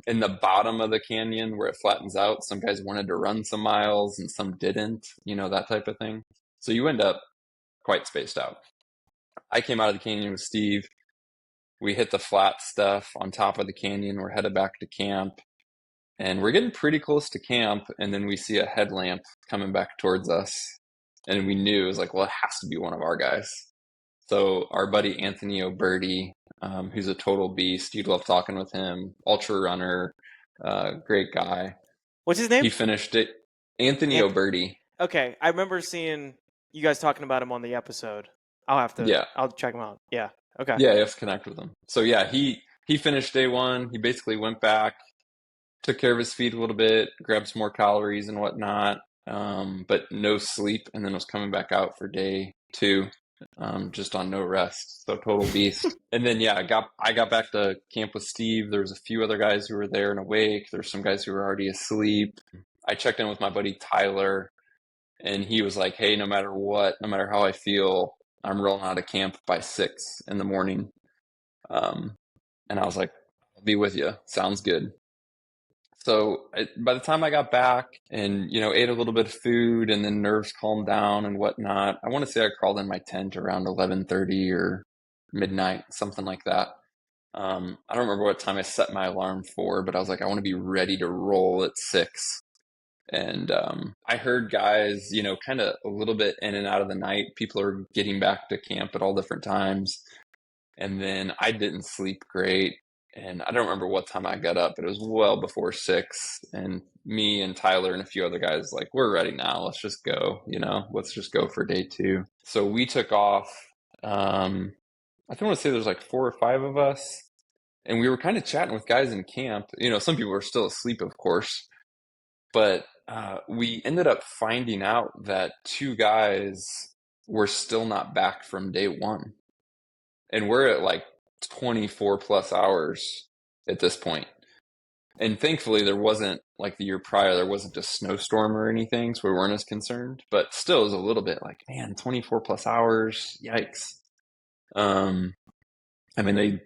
In the bottom of the canyon where it flattens out, some guys wanted to run some miles and some didn't, that type of thing. So you end up quite spaced out. I came out of the canyon with Steve. We hit the flat stuff on top of the canyon. We're headed back to camp, and we're getting pretty close to camp. And then we see a headlamp coming back towards us, and we knew, it was like, well, it has to be one of our guys. So our buddy Anthony O'Berdy, who's a total beast, you'd love talking with him. Ultra runner, great guy. What's his name? He finished it. Anthony Anth- O'Berdy. okay, I remember seeing you guys talking about him on the episode. Yeah, I'll check him out. Yeah. Okay. yeah, you have to connect with him. So yeah, he finished day one. He basically went back, took care of his feet a little bit, grabbed some more calories and whatnot, but no sleep, and then was coming back out for day too, just on no rest. So total beast. And then yeah, I got back to camp with Steve. There was a few other guys who were there and awake. There's some guys who were already asleep. I checked in with my buddy Tyler, and he was like, "Hey, no matter what, no matter how I feel, I'm rolling out of camp by 6 in the morning." And I was like, "I'll be with you. Sounds good." So by the time I got back and, ate a little bit of food and then nerves calmed down and whatnot, I want to say I crawled in my tent around 11:30 or midnight, something like that. I don't remember what time I set my alarm for, but I was like, I want to be ready to roll at 6. And I heard guys, kind of a little bit in and out of the night. People are getting back to camp at all different times. And then I didn't sleep great. And I don't remember what time I got up, but it was well before 6. And me and Tyler and a few other guys, like, we're ready now. Let's just go, let's just go for day 2. So we took off. I think I want to say there's like 4 or 5 of us. And we were kind of chatting with guys in camp. Some people were still asleep, of course. But we ended up finding out that 2 guys were still not back from day 1. And we're at like 24 plus hours at this point. And thankfully, there wasn't, like the year prior, there wasn't a snowstorm or anything, so we weren't as concerned. But still, it was a little bit like, man, 24 plus hours, yikes. I mean, they,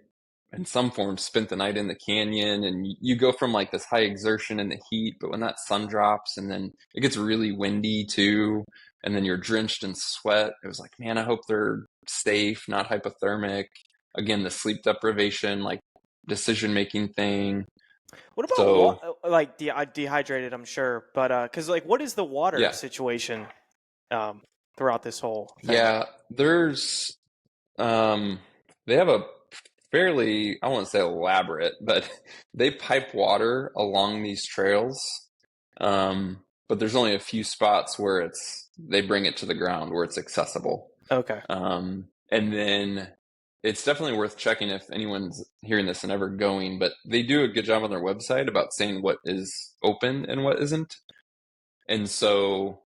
in some form, spent the night in the canyon, and you go from like this high exertion in the heat, but when that sun drops and then it gets really windy too, and then you're drenched in sweat, it was like, man, I hope they're safe, not hypothermic. Again, the sleep deprivation, like decision-making thing. What about So, like dehydrated? I'm sure, but because like, what is the water yeah, situation throughout this whole thing? yeah, there's, they have a fairly, I won't say elaborate, but they pipe water along these trails. But there's only a few spots where they bring it to the ground where it's accessible. Okay. And then it's definitely worth checking if anyone's hearing this and ever going, but they do a good job on their website about saying what is open and what isn't. And so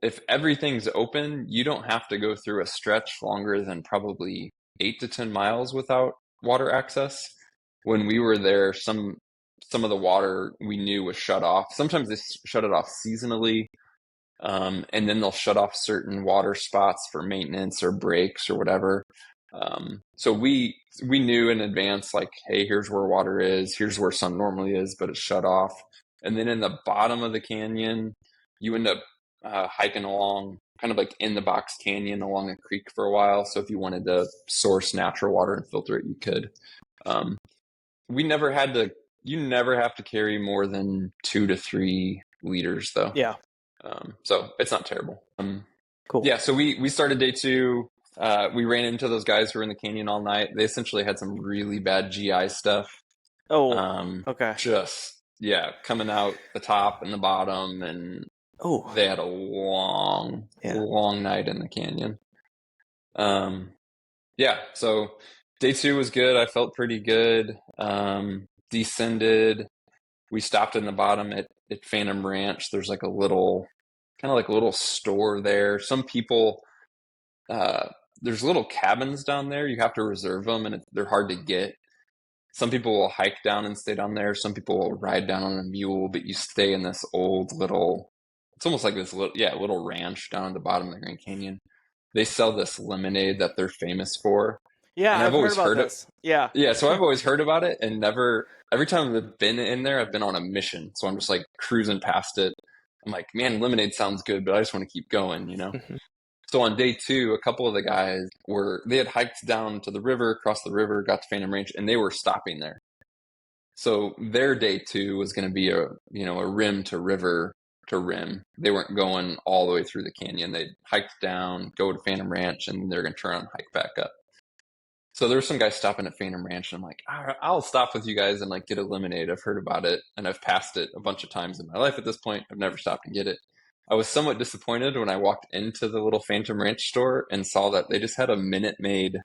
if everything's open, you don't have to go through a stretch longer than probably 8 to 10 miles without water access. When we were there, some of the water we knew was shut off. Sometimes they shut it off seasonally, and then they'll shut off certain water spots for maintenance or breaks or whatever. So we knew in advance, like, hey, here's where water is, here's where sun normally is, but it's shut off. And then in the bottom of the canyon, you end up hiking along, kind of like in the box canyon along a creek for a while. So if you wanted to source natural water and filter it, you could. We never had to. You never have to carry more than 2 to 3 liters, though. Yeah. So it's not terrible. Cool. Yeah. So we started day 2. We ran into those guys who were in the canyon all night. They essentially had some really bad GI stuff. Oh. Okay. Just coming out the top and the bottom, and they had a long night in the canyon. So day 2 was good. I felt pretty good. Descended. We stopped in the bottom at Phantom Ranch. There's like a little store there. Some people, there's little cabins down there. You have to reserve them, and they're hard to get. Some people will hike down and stay down there. Some people will ride down on a mule, but you stay in this old little, it's almost like this little ranch down at the bottom of the Grand Canyon. They sell this lemonade that they're famous for. Yeah, and I've always heard about this. Yeah. So I've always heard about it and every time I've been in there, I've been on a mission. So I'm just like cruising past it. I'm like, man, lemonade sounds good, but I just want to keep going, So on day 2, a couple of the guys they had hiked down to the river, across the river, got to Phantom Ranch, and they were stopping there. So their day 2 was going to be a rim to river to rim. They weren't going all the way through the canyon. They'd hiked down, go to Phantom Ranch, and they're going to turn and hike back up. So there were some guys stopping at Phantom Ranch, and I'm like, all right, I'll stop with you guys and like get a lemonade. I've heard about it, and I've passed it a bunch of times in my life at this point. I've never stopped and get it. I was somewhat disappointed when I walked into the little Phantom Ranch store and saw that they just had a Minute Maid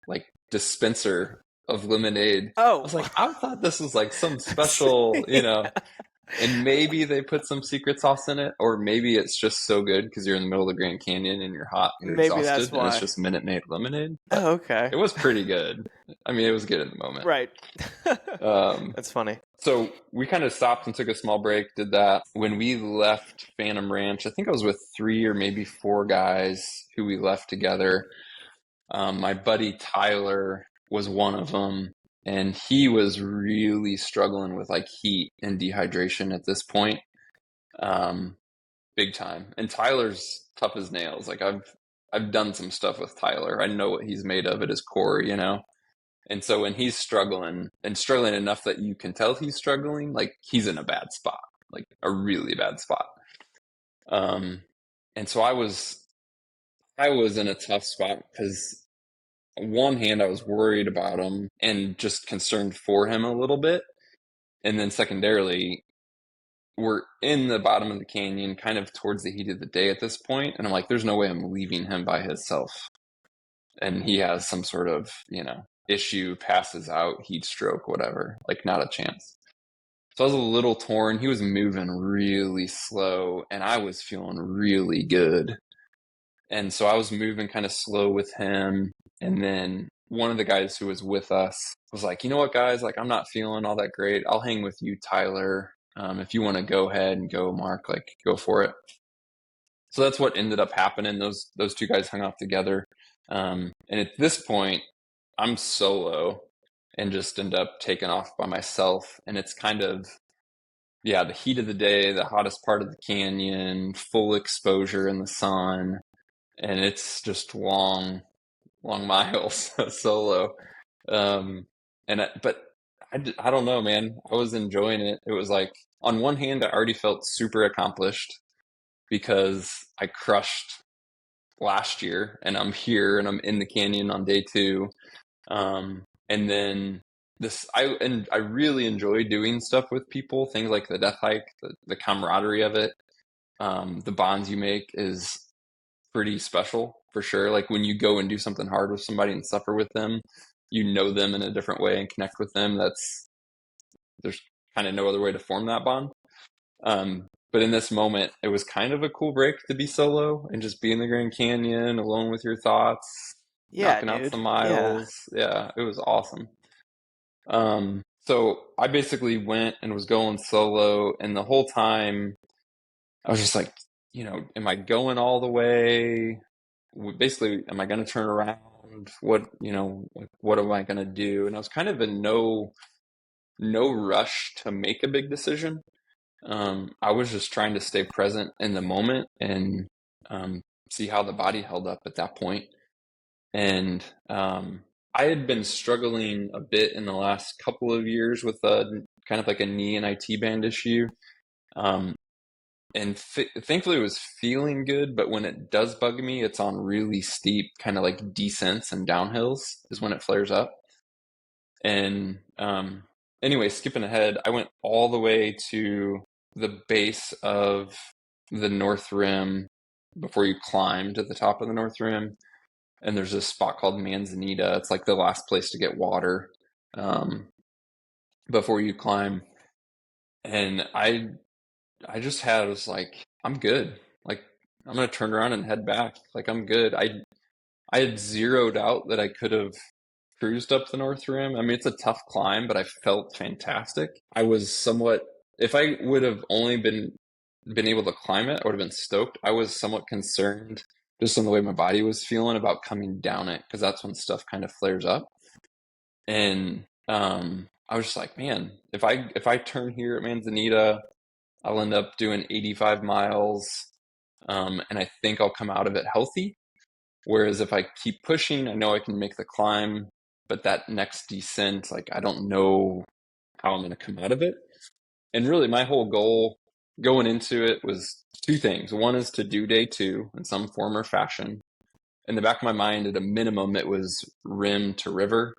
like dispenser of lemonade. Oh, I was like, I thought this was like some special, And maybe they put some secret sauce in it, or maybe it's just so good because you're in the middle of the Grand Canyon and you're hot and you're Maybe that's exhausted, and it's why. just Minute Maid lemonade. But Oh, okay. it was pretty good. I mean, it was good in the moment. Right. Um, That's funny. so we kind of stopped and took a small break, did that. When we left Phantom Ranch, I think I was with 3 or maybe 4 guys who we left together. My buddy Tyler was one of them, and he was really struggling with like heat and dehydration at this point, um, big time. And Tyler's tough as nails. Like I've done some stuff with Tyler. I know what he's made of at his core, you know. And so when he's struggling and struggling enough that you can tell he's struggling, like he's in a bad spot, like a really bad spot. Um, and so I was in a tough spot because on one hand, I was worried about him and just concerned for him a little bit. And then secondarily, we're in the bottom of the canyon, kind of towards the heat of the day at this point, and I'm like, there's no way I'm leaving him by himself. And he has some sort of, issue, passes out, heat stroke, whatever. Like, not a chance. So I was a little torn. He was moving really slow, and I was feeling really good. And so I was moving kind of slow with him. And then one of the guys who was with us was like, you know what, guys, like, I'm not feeling all that great. I'll hang with you, Tyler. If you want to go ahead and go, Mark, like, go for it. So that's what ended up happening. Those 2 guys hung off together. And at this point, I'm solo and just end up taking off by myself. And it's kind of, yeah, the heat of the day, the hottest part of the canyon, full exposure in the sun. And it's just long miles solo. But I don't know, man. I was enjoying it. It was like, on one hand, I already felt super accomplished because I crushed last year and I'm here and I'm in the canyon on day 2. And then I really enjoy doing stuff with people, things like the death hike, the camaraderie of it. The bonds you make is pretty special for sure. Like when you go and do something hard with somebody and suffer with them, you know them in a different way and connect with them. There's kind of no other way to form that bond. But in this moment, it was kind of a cool break to be solo and just be in the Grand Canyon alone with your thoughts, Yeah, knocking out dude. some Yeah. miles. Yeah, it was awesome. So I basically went and was going solo, and the whole time I was just like, am I going all the way? Basically, am I going to turn around? What am I going to do? And I was kind of in no rush to make a big decision. I was just trying to stay present in the moment and see how the body held up at that point. And I had been struggling a bit in the last couple of years with kind of like a knee and IT band issue. Um, and thankfully it was feeling good, but when it does bug me, it's on really steep kind of like descents and downhills is when it flares up. And anyway, skipping ahead, I went all the way to the base of the North Rim before you climb to the top of the North Rim. And there's this spot called Manzanita. It's like the last place to get water before you climb. And I just was like, I'm good. Like, I'm gonna turn around and head back. Like, I'm good. I had zeroed out that I could have cruised up the North Rim. I mean, it's a tough climb, but I felt fantastic. I was somewhat, if I would have only been able to climb it, I would have been stoked. I was somewhat concerned just on the way my body was feeling about coming down it, because that's when stuff kind of flares up. And I was just like, man, if I turn here at Manzanita, I'll end up doing 85 miles, and I think I'll come out of it healthy. Whereas if I keep pushing, I know I can make the climb, but that next descent, like, I don't know how I'm going to come out of it. And really, my whole goal going into it was 2 things. One is to do day 2 in some form or fashion. In the back of my mind, at a minimum, it was rim to river,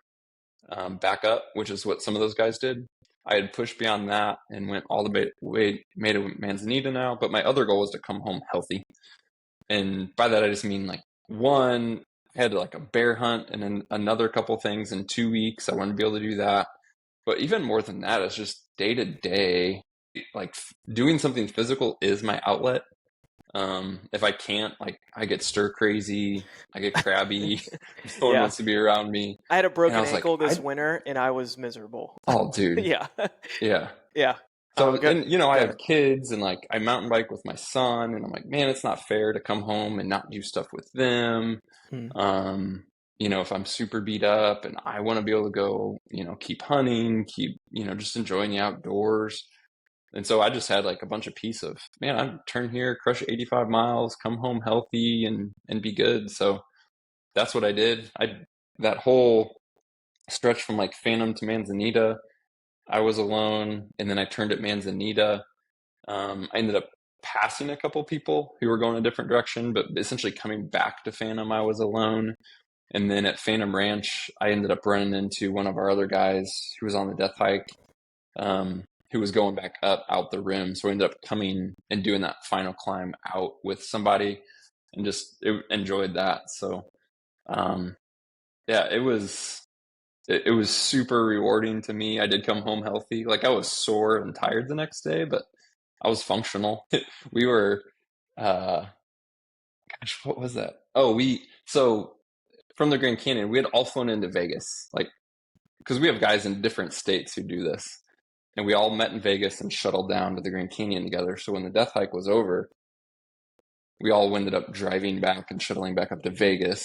back up, which is what some of those guys did. I had pushed beyond that and went all the way, made a Manzanita now, but my other goal was to come home healthy. And by that, I just mean, like, one, I had like a bear hunt and then another couple things in 2 weeks. I wanted to be able to do that. But even more than that, it's just day to day. like doing something physical is my outlet. If I can't, like, I get stir crazy, I get crabby. No one Yeah. wants to be around me. I had a And I broken was like, ankle this winter and I was miserable. oh, dude, Yeah. yeah. Yeah. So, Go and I go have ahead. kids, and like I mountain bike with my son, and I'm like, man, it's not fair to come home and not do stuff with them. Hmm. Um, if I'm super beat up and I want to be able to go, keep hunting, keep, just enjoying the outdoors. And so I just had like a bunch of peace of, man, I turn here, crush 85 miles, come home healthy and be good. So that's what I did. That whole stretch from like Phantom to Manzanita, I was alone, and then I turned at Manzanita. I ended up passing a couple people who were going a different direction, but essentially coming back to Phantom, I was alone. And then at Phantom Ranch, I ended up running into one of our other guys who was on the death hike, who was going back up out the rim. So we ended up coming and doing that final climb out with somebody, and just enjoyed that. So, yeah, it was super rewarding to me. I did come home healthy. Like, I was sore and tired the next day, but I was functional. We were, uh, gosh, what was that? Oh, so from the Grand Canyon, we had all flown into Vegas, like, because we have guys in different states who do this. And we all met in Vegas and shuttled down to the Grand Canyon together. So when the death hike was over, we all ended up driving back and shuttling back up to Vegas.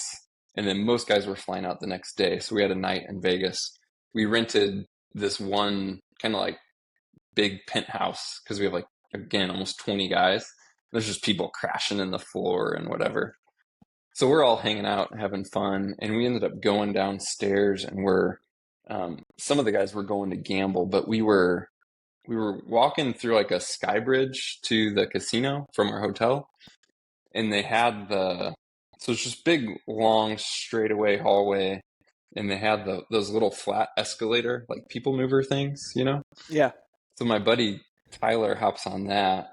And then most guys were flying out the next day. So we had a night in Vegas. We rented this one kind of like big penthouse because we have, like, again, almost 20 guys. There's just people crashing in the floor and whatever. So we're all hanging out, having fun, and we ended up going downstairs, and some of the guys were going to gamble, but we were walking through like a sky bridge to the casino from our hotel, and they had so it's just big, long, straightaway hallway, and they had those little flat escalator, like people mover things. Yeah. So my buddy Tyler hops on that,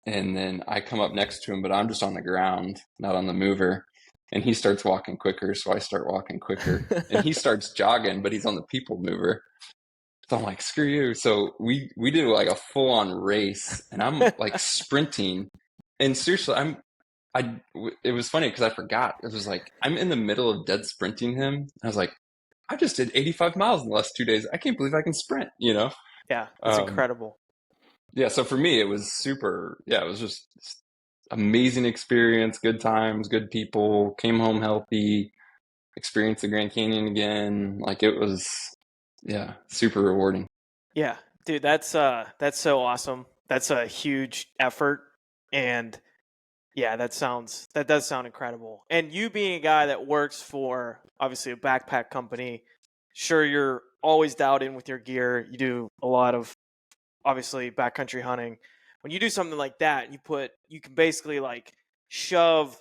and then I come up next to him, but I'm just on the ground, not on the mover. And he starts walking quicker, so I start walking quicker. And he starts jogging, but he's on the people mover. So I'm like, screw you. So we did like a full on race, and I'm like sprinting. And seriously, it was funny because I forgot. It was like, I'm in the middle of dead sprinting him. I was like, I just did 85 miles in the last 2 days. I can't believe I can sprint. Yeah, that's Um, incredible. yeah, so for me, it was super, yeah, it was just amazing experience, good times, good people, came home healthy, experienced the Grand Canyon again. Like, it was, yeah, super rewarding. Yeah, dude, that's so awesome. That's a huge effort, and yeah, that does sound incredible. And you being a guy that works for obviously a backpack company, sure you're always dialed in with your gear. You do a lot of obviously backcountry hunting. When you do something like that, you can basically like shove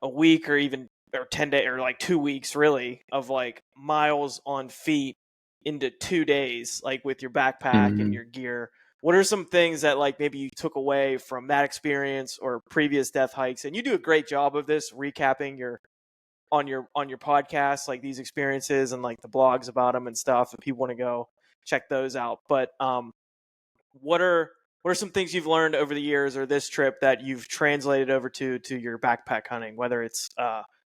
a week or even or 10 days or like 2 weeks really of like miles on feet into 2 days, like with your backpack and Hmm. your gear. What are some things that like maybe you took away from that experience or previous death hikes? And you do a great job of this recapping your podcast, like these experiences and like the blogs about them and stuff. If people want to go check those out. But what are what are some things you've learned over the years or this trip that you've translated over to your backpack hunting, whether it's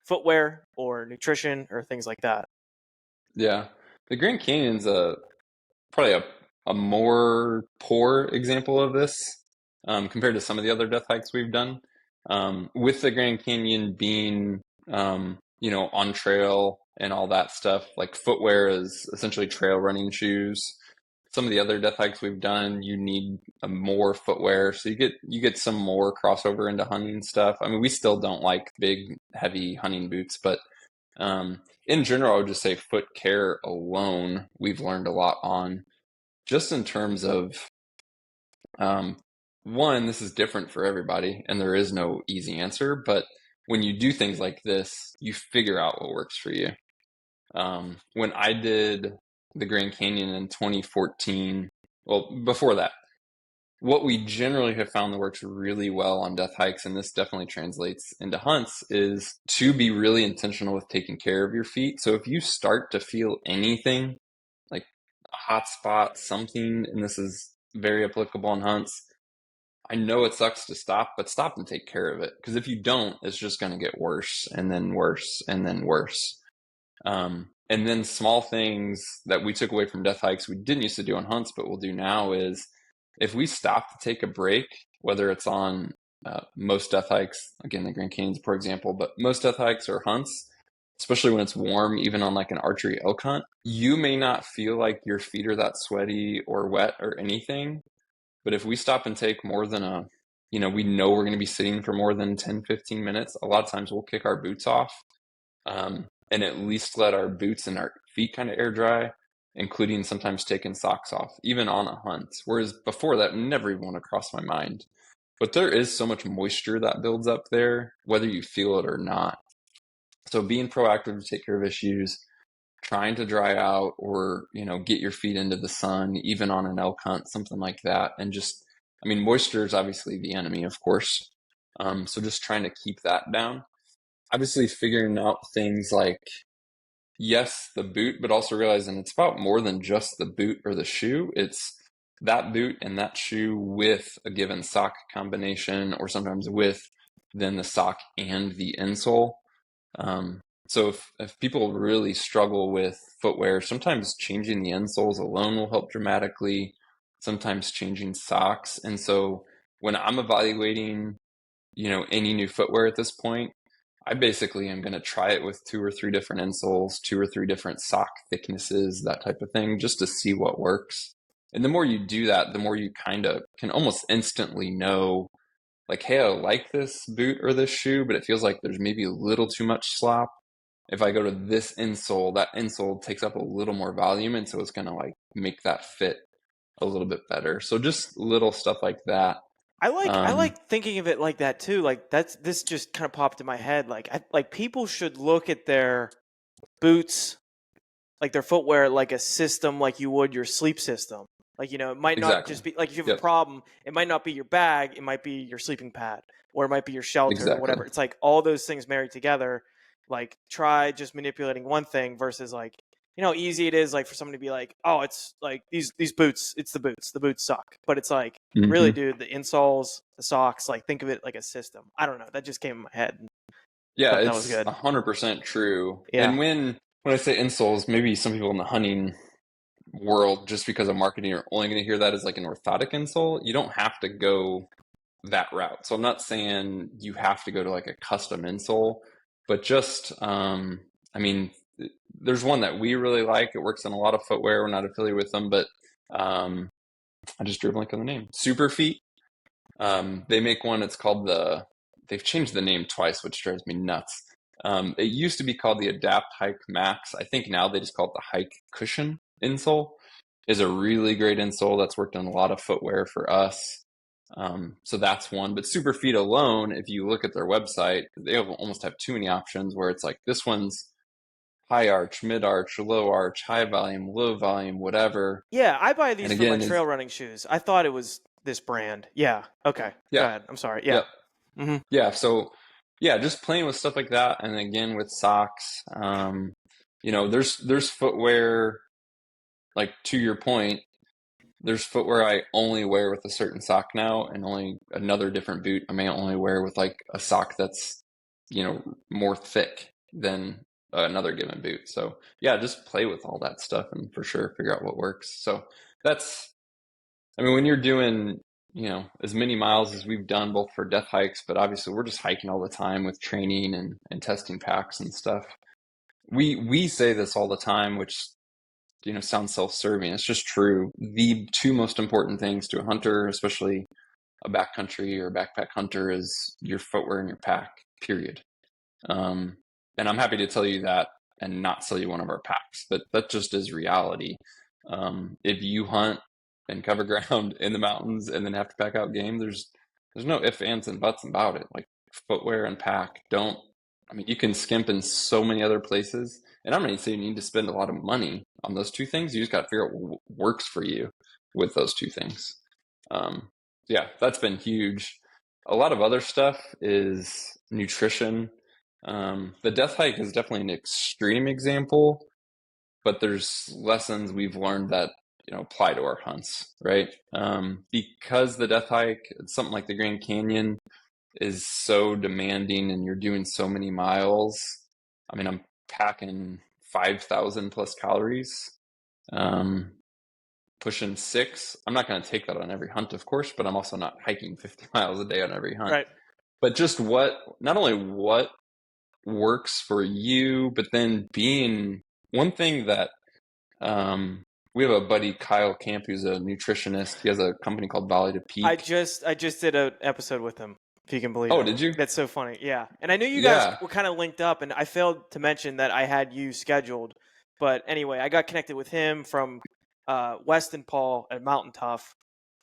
footwear or nutrition or things like that? Yeah. The Grand Canyon's probably a more poor example of this, compared to some of the other death hikes we've done. With the Grand Canyon being, on trail and all that stuff, like footwear is essentially trail running shoes. Some of the other death hikes we've done, you need a more footwear, so you get some more crossover into hunting stuff. I mean, we still don't like big, heavy hunting boots, but in general, I would just say foot care alone, we've learned a lot on, just in terms of, um, one, this is different for everybody, and there is no easy answer. But when you do things like this, you figure out what works for you. When I did the Grand Canyon in 2014, well, before that, what we generally have found that works really well on death hikes, and this definitely translates into hunts, is to be really intentional with taking care of your feet. So if you start to feel anything, like a hot spot, something, and this is very applicable in hunts. I know it sucks to stop, but stop and take care of it. Because if you don't, it's just going to get worse and then worse and then worse. And then small things that we took away from death hikes we didn't used to do on hunts, but we'll do now is if we stop to take a break, whether it's on most death hikes, again, the Grand Canyon's for example, but most death hikes or hunts, especially when it's warm, even on like an archery elk hunt, you may not feel like your feet are that sweaty or wet or anything. But if we stop and take more than we know we're going to be sitting for more than 10, 15 minutes, a lot of times we'll kick our boots off and at least let our boots and our feet kind of air dry, including sometimes taking socks off, even on a hunt. Whereas before that, never even went across my mind. But there is so much moisture that builds up there, whether you feel it or not. So being proactive to take care of issues, trying to dry out or, get your feet into the sun, even on an elk hunt, something like that. And just, moisture is obviously the enemy, of course. So just trying to keep that down. Obviously figuring out things like, yes, the boot, but also realizing it's about more than just the boot or the shoe. It's that boot and that shoe with a given sock combination, or sometimes with then the sock and the insole. So if people really struggle with footwear, sometimes changing the insoles alone will help dramatically, sometimes changing socks. And so when I'm evaluating, any new footwear at this point, I basically am going to try it with 2 or 3 different insoles, 2 or 3 different sock thicknesses, that type of thing, just to see what works. And the more you do that, the more you kind of can almost instantly know, like, hey, I like this boot or this shoe, but it feels like there's maybe a little too much slop. If I go to this insole, that insole takes up a little more volume, and so it's going to like make that fit a little bit better. So just little stuff like that. I like thinking of it like that too. Like this just kind of popped in my head. Like people should look at their boots, like their footwear, like a system, like you would your sleep system. Like, it might not Exactly. just be like if you have a Yep. problem, it might not be your bag, it might be your sleeping pad, or it might be your shelter or Exactly. whatever. It's like all those things married together. Like try just manipulating one thing versus like, how easy it is like for someone to be like, oh, it's like these boots, it's the boots suck. But it's like, really, Hmm. dude, the insoles, the socks, like think of it like a system. I don't know. That just came in my head. Yeah, Thought that was it's good. 100% true. Yeah. And when I say insoles, maybe some people in the hunting world, just because of marketing, are only going to hear that as like an orthotic insole. You don't have to go that route. So I'm not saying you have to go to like a custom insole, but just, I mean, there's one that we really like. It works in a lot of footwear. We're not affiliated with them, but I just drew a blank on the name. Superfeet. They make one. It's called they've changed the name twice, which drives me nuts. It used to be called the Adapt Hike Max. I think now they just call it the Hike Cushion insole. Is a really great insole that's worked on a lot of footwear for us. So that's one. But Superfeet alone, if you look at their website, almost have too many options where it's like this one's high arch, mid arch, low arch, high volume, low volume, whatever. Yeah, I buy And these for my again, is trail running shoes. I thought it was this brand. Yeah. Okay. Go yeah, ahead. I'm sorry. Yeah. yep. Hmm. Yeah, so yeah, just playing with stuff like that, and again with socks. There's footwear, like to your point, there's footwear I only wear with a certain sock now, and only another different boot I may only wear with like a sock that's more thick than another given boot. So yeah, just play with all that stuff and for sure figure out what works. So that's when you're doing, as many miles as we've done, both for death hikes, but obviously we're just hiking all the time with training and testing packs and stuff. We say this all the time, which, sounds self-serving. It's just true. The 2 most important things to a hunter, especially a backcountry or backpack hunter, is your footwear and your pack, period. Um, and I'm happy to tell you that and not sell you one of our packs, but that just is reality. If you hunt and cover ground in the mountains and then have to pack out game, there's no ifs, ands, and buts about it. Like footwear and pack, you can skimp in so many other places. And I'm not even saying you need to spend a lot of money on those 2 things. You just got to figure out what works for you with those 2 things. Um, yeah, that's been huge. A lot of other stuff is nutrition. The death hike is definitely an extreme example, but there's lessons we've learned that apply to our hunts, right? Because the death hike, something like the Grand Canyon, is so demanding and you're doing so many miles. I mean, I'm packing 5,000 plus calories, pushing 6. I'm not going to take that on every hunt, of course, but I'm also not hiking 50 miles a day on every hunt. Right. But just not only what works for you, but then being one thing that we have a buddy, Kyle Camp, who's a nutritionist. He has a company called Valley to Peak. I just did an episode with him, if you can believe it. Oh, did you? That's so funny. Yeah. And I knew you guys Yeah. were kind of linked up, and I failed to mention that I had you scheduled. But anyway, I got connected with him from Weston Paul at Mountain Tough.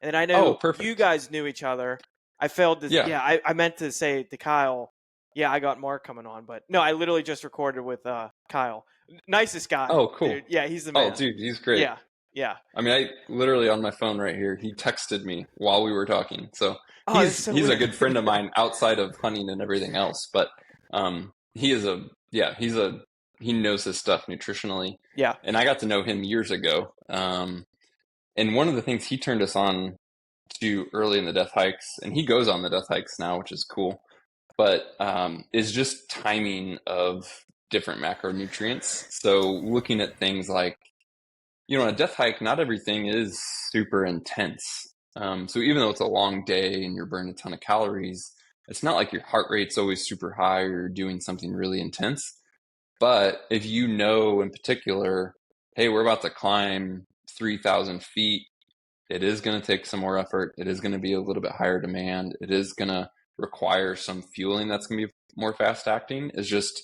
And then I Oh, know perfect. you guys knew each other. I failed to. Yeah. Yeah, I meant to say to Kyle, yeah, I got Mark coming on. But no, I literally just recorded with Kyle. Nicest guy. Oh, cool. Dude. Yeah, he's the man. Oh, dude, he's great. Yeah. Yeah. I mean, I literally on my phone right here, he texted me while we were talking. So that's he's so a weird. good friend of mine outside of hunting and everything else. But he knows his stuff nutritionally. Yeah. And I got to know him years ago. And one of the things he turned us on to early in the death hikes, and he goes on the death hikes now, which is cool, but is just timing of different macronutrients. So looking at things like, on a death hike, not everything is super intense. So even though it's a long day and you're burning a ton of calories, it's not like your heart rate's always super high or you're doing something really intense. But if you know in particular, hey, we're about to climb 3,000 feet, it is going to take some more effort. It is going to be a little bit higher demand. It is going to require some fueling that's going to be more fast acting. Is just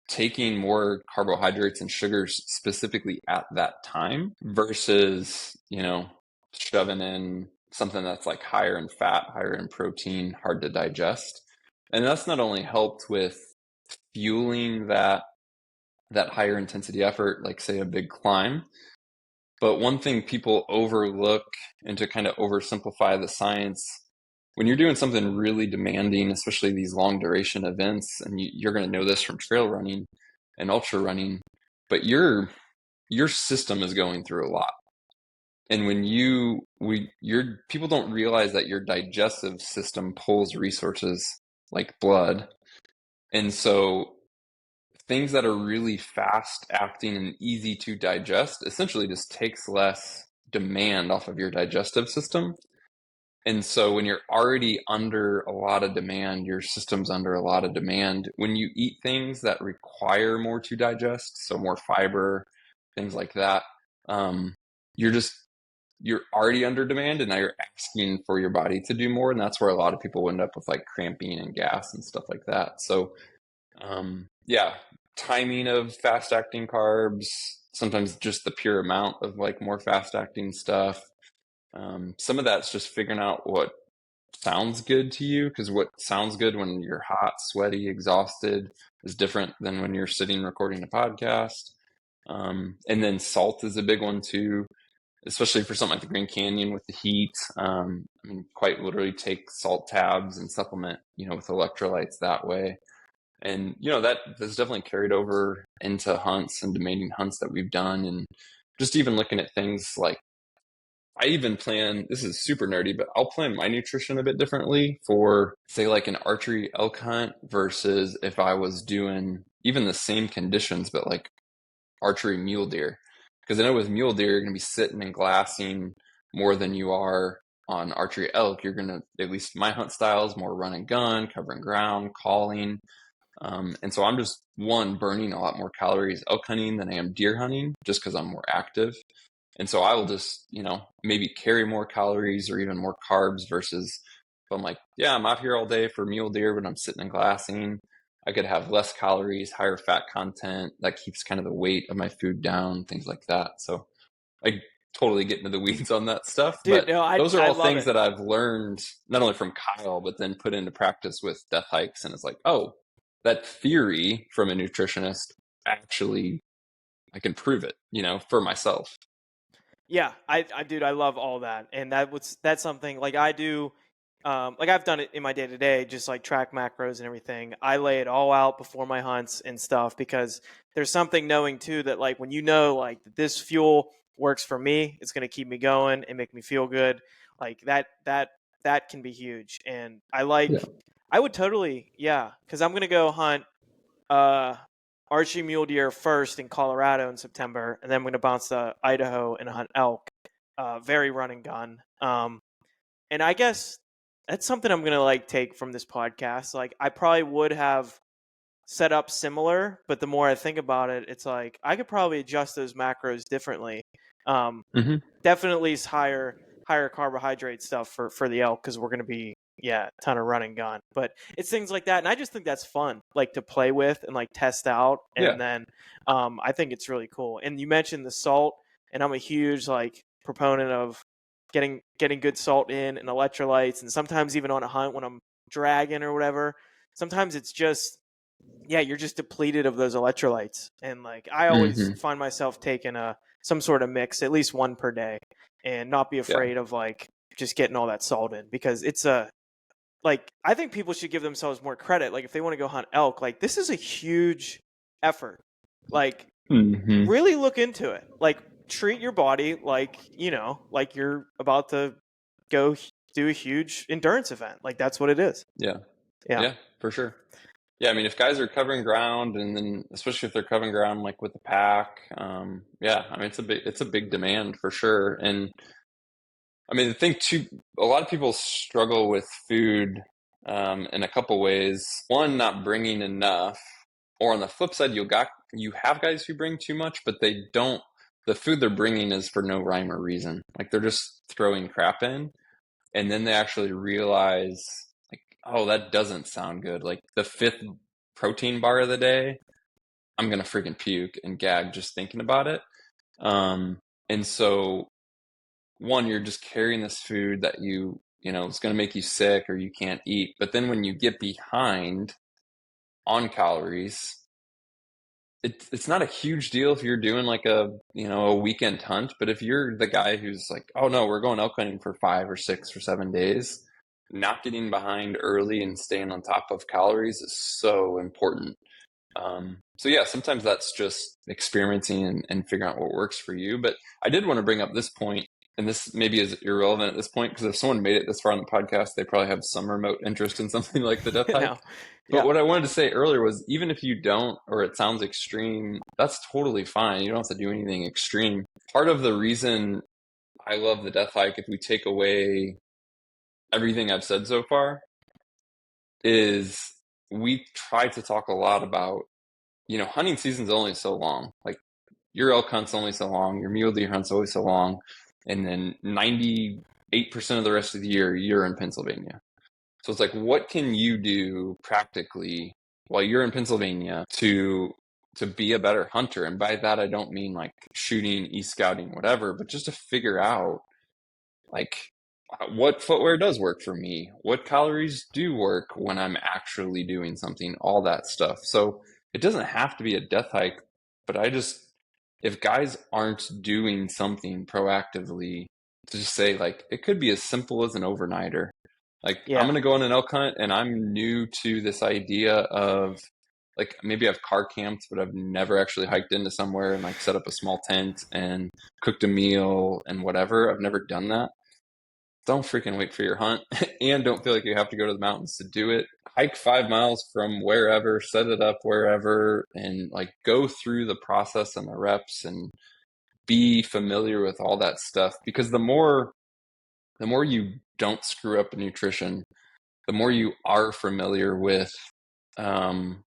taking more carbohydrates and sugars specifically at that time versus, shoving in something that's like higher in fat, higher in protein, hard to digest. And that's not only helped with fueling that higher intensity effort, like say a big climb, but one thing people overlook, and to kind of oversimplify the science, when you're doing something really demanding, especially these long duration events, and you're going to know this from trail running and ultra running, but your system is going through a lot. And when people don't realize that your digestive system pulls resources like blood. And so things that are really fast acting and easy to digest essentially just takes less demand off of your digestive system. And so when you're already under a lot of demand, your system's under a lot of demand. When you eat things that require more to digest, so more fiber, things like that, you're already under demand, and now you're asking for your body to do more. And that's where a lot of people end up with like cramping and gas and stuff like that. So, timing of fast acting carbs, sometimes just the pure amount of like more fast acting stuff. Some of that's just figuring out what sounds good to you, because what sounds good when you're hot, sweaty, exhausted is different than when you're sitting recording a podcast. And then salt is a big one too, especially for something like the Grand Canyon with the heat. I mean, quite literally take salt tabs and supplement, with electrolytes that way. And, that's definitely carried over into hunts and demanding hunts that we've done. And just even looking at things like, I even plan, this is super nerdy, but I'll plan my nutrition a bit differently for, say, like an archery elk hunt versus if I was doing even the same conditions, but like archery mule deer. Because I know with mule deer, you're going to be sitting and glassing more than you are on archery elk. You're going to, at least my hunt style is more run and gun, covering ground, calling. And so I'm just, burning a lot more calories elk hunting than I am deer hunting, just because I'm more active. And so I will just, maybe carry more calories or even more carbs versus if I'm like, yeah, I'm out here all day for mule deer, but I'm sitting and glassing. I could have less calories, higher fat content that keeps kind of the weight of my food down, things like that. So I totally get into the weeds on that stuff. Dude, but no, those are I all love things it. that I've learned not only from Kyle, but then put into practice with death hikes. And it's like, oh, that theory from a nutritionist, actually, I can prove it, for myself. Yeah, dude, I love all that, and that's something like I do, like I've done it in my day to day, just like track macros and everything. I lay it all out before my hunts and stuff because there's something knowing too that like when like this fuel works for me. It's going to keep me going and make me feel good. Like that can be huge. And Yeah. I would totally, yeah, because I'm going to go hunt uh, archery mule deer first in Colorado in September, and then I'm going to bounce to Idaho and hunt elk. Very run and gun. And I guess that's something I'm going to like take from this podcast. Like I probably would have set up similar, but the more I think about it, it's like I could probably adjust those macros differently. Um, Hmm. Definitely is higher carbohydrate stuff for the elk because we're going to be a ton of run and gun. But it's things like that, and I just think that's fun, like to play with and like test out, Yeah. and then I think it's really cool. And you mentioned the salt, and I'm a huge like proponent of getting good salt in and electrolytes, and sometimes even on a hunt when I'm dragging or whatever. Sometimes it's just you're just depleted of those electrolytes. And like I always Hmm. find myself taking some sort of mix, at least one per day, and not be Yeah. afraid of like just getting all that salt in because it's a like I think people should give themselves more credit. Like if they want to go hunt elk, like this is a huge effort. Like Hmm. really look into it. Like treat your body like, like you're about to go do a huge endurance event. Like that's what it is. Yeah. Yeah. Yeah, for sure. Yeah, I mean, if guys are covering ground, and then especially if they're covering ground like with the pack, yeah, I mean, it's a big demand for sure. And I mean, the thing too, a lot of people struggle with food in a couple ways. One, not bringing enough, or on the flip side, you have guys who bring too much, but they don't. The food they're bringing is for no rhyme or reason. Like they're just throwing crap in, and then they actually realize, like, oh, that doesn't sound good. Like the fifth protein bar of the day, I'm gonna freaking puke and gag just thinking about it. And so one, you're just carrying this food that you know it's gonna make you sick or you can't eat. But then when you get behind on calories, it's not a huge deal if you're doing like a weekend hunt. But if you're the guy who's like, oh no, we're going elk hunting for 5 or 6 or 7 days, not getting behind early and staying on top of calories is so important. So yeah, sometimes that's just experimenting and figuring out what works for you. But I did want to bring up this point, and this maybe is irrelevant at this point because if someone made it this far on the podcast, they probably have some remote interest in something like the death No. hike. But Yeah. what I wanted to say earlier was even if you don't, or it sounds extreme, that's totally fine. You don't have to do anything extreme. Part of the reason I love the death hike, if we take away everything I've said so far, is we try to talk a lot about, hunting season's only so long. Like your elk hunt's only so long, your mule deer hunt's only so long, and then 98% of the rest of the year you're in Pennsylvania. So it's like, what can you do practically while you're in Pennsylvania to be a better hunter? And by that I don't mean like shooting, e-scouting, whatever, but just to figure out like what footwear does work for me, what calories do work when I'm actually doing something, all that stuff. So it doesn't have to be a death hike, but if guys aren't doing something proactively to just say, like, it could be as simple as an overnighter. Like, I'm Yeah. going to go on an elk hunt and I'm new to this idea of, like, maybe I've car camped, but I've never actually hiked into somewhere and like set up a small tent and cooked a meal and whatever. I've never done that. Don't freaking wait for your hunt and don't feel like you have to go to the mountains to do it. Hike 5 miles from wherever, set it up wherever, and like go through the process and the reps and be familiar with all that stuff. Because the more you don't screw up in nutrition, the more you are familiar with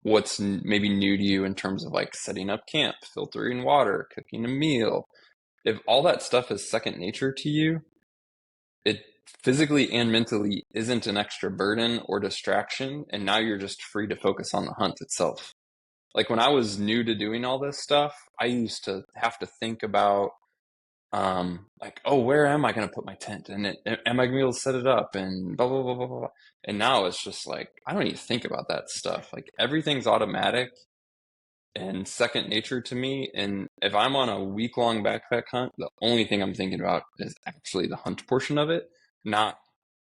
what's maybe new to you in terms of like setting up camp, filtering water, cooking a meal. If all that stuff is second nature to you, it physically and mentally isn't an extra burden or distraction, and now you're just free to focus on the hunt itself. Like when I was new to doing all this stuff, I used to have to think about like, oh, where am I going to put my tent, and am I going to be able to set it up, and blah blah blah blah blah. And now it's just like I don't even think about that stuff. Like everything's automatic and second nature to me. And if I'm on a week-long backpack hunt, the only thing I'm thinking about is actually the hunt portion of it, not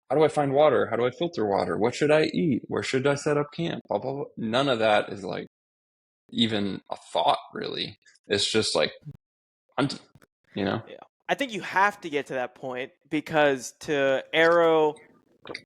how do I find water? How do I filter water? What should I eat? Where should I set up camp? Blah, blah, blah. None of that is like even a thought, really. It's just like hunting. you know? Yeah. I think you have to get to that point because to arrow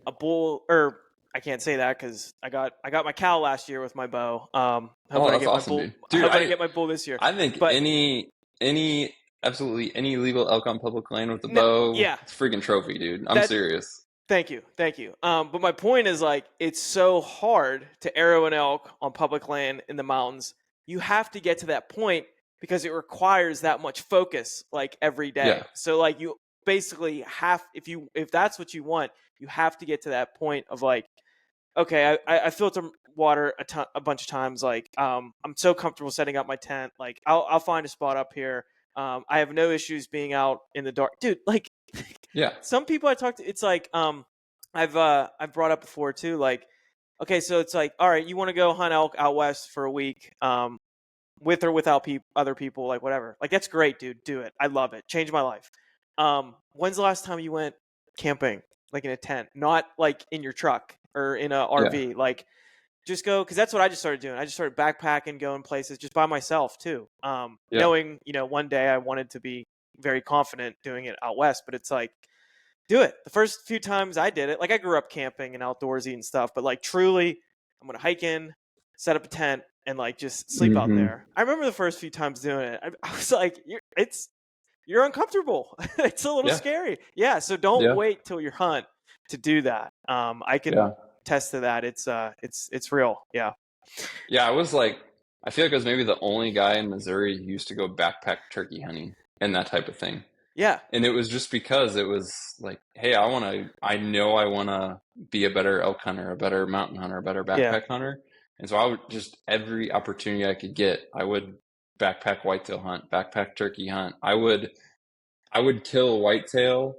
a bull, or I can't say that because I got my cow last year with my bow. Oh, Hoping I that's get my awesome, bull. dude. Dude, Hoping I get my bull this year. I think But any absolutely any legal elk on public land with a no, bow, yeah, it's a freaking trophy, dude. I'm that. serious. Thank you, thank you. But my point is like it's so hard to arrow an elk on public land in the mountains. You have to get to that point because it requires that much focus like every day. Yeah. So like you basically have if that's what you want, you have to get to that point of like okay, I filter water a bunch of times. Like, I'm so comfortable setting up my tent. Like, I'll find a spot up here. I have no issues being out in the dark, dude. Like, Yeah. some people I talk to, it's like, I've brought up before too. Like, okay, so it's like, all right, you want to go hunt elk out west for a week, with or without other people, like whatever. Like, that's great, dude. Do it. I love it. Changed my life. When's the last time you went camping, like in a tent, not like in your truck or in a Yeah. RV? Like, just go, because that's what I just started doing. I just started backpacking, going places just by myself too. Yeah. Knowing, one day I wanted to be very confident doing it out west, but it's like, do it. The first few times I did it, like I grew up camping and outdoorsy and stuff, but like truly, I'm gonna hike in, set up a tent, and like just sleep out Mm-hmm. there. I remember the first few times doing it. I was like, you're uncomfortable. It's a little Yeah. scary. Yeah, so don't Yeah. wait till you hunt to do that. I can Yeah. test to that. It's real. Yeah. Yeah. I feel like I was maybe the only guy in Missouri who used to go backpack turkey hunting and that type of thing. Yeah. And it was just because it was like, hey, I know I want to be a better elk hunter, a better mountain hunter, a better Yeah. backpack hunter. And so I would just, every opportunity I could get, I would backpack whitetail hunt, backpack turkey hunt. I would kill a whitetail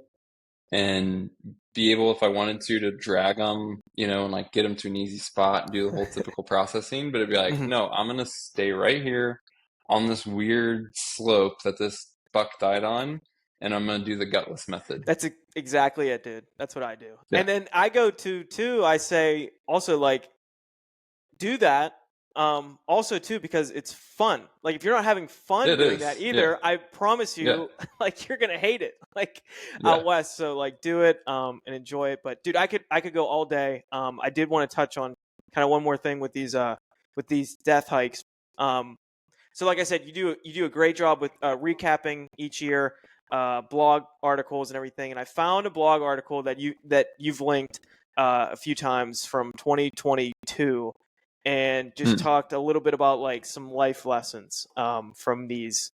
and be able, if I wanted to drag them, and like get them to an easy spot and do the whole typical processing. But it'd be like, Mhm. no, I'm going to stay right here on this weird slope that this buck died on, and I'm going to do the gutless method. That's exactly it, dude. That's what I do. Yeah, And then I go to too. I say also like do that. Also too because it's fun. Like if you're not having fun it doing that is. Yeah, either, I promise yeah, you, like you're gonna hate it. Like yeah. out west. So like do it and enjoy it. But dude, I could go all day. I did want to touch on kind of one more thing with these death hikes. So like I said, you do a great job with recapping each year, blog articles and everything. And I found a blog article that you've linked a few times from 2022, and just Hmm. talked a little bit about like some life lessons from these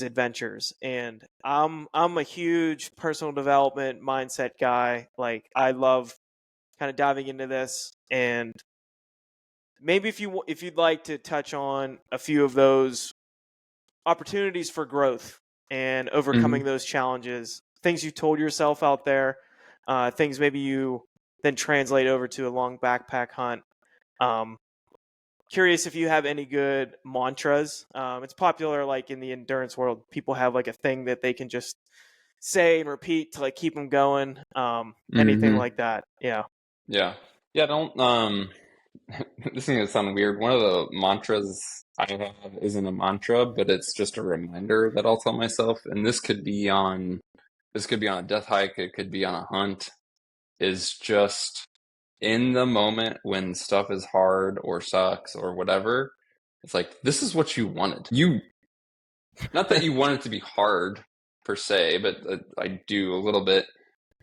adventures. And I'm a huge personal development mindset guy. Like I love kind of diving into this, and maybe if you'd like to touch on a few of those opportunities for growth and overcoming Hmm. those challenges, things you told yourself out there, things maybe you then translate over to a long backpack hunt. Um, Curious if you have any good mantras. It's popular like in the endurance world. People have like a thing that they can just say and repeat to like keep them going. Anything Hmm. like that. Yeah. Yeah, yeah. Don't. This is gonna sound weird. One of the mantras I have isn't a mantra, but it's just a reminder that I'll tell myself. And this could be on a death hike. It could be on a hunt. Is just in the moment when stuff is hard or sucks or whatever. It's like this is what you wanted. Not that you want it to be hard per se, but I do a little bit.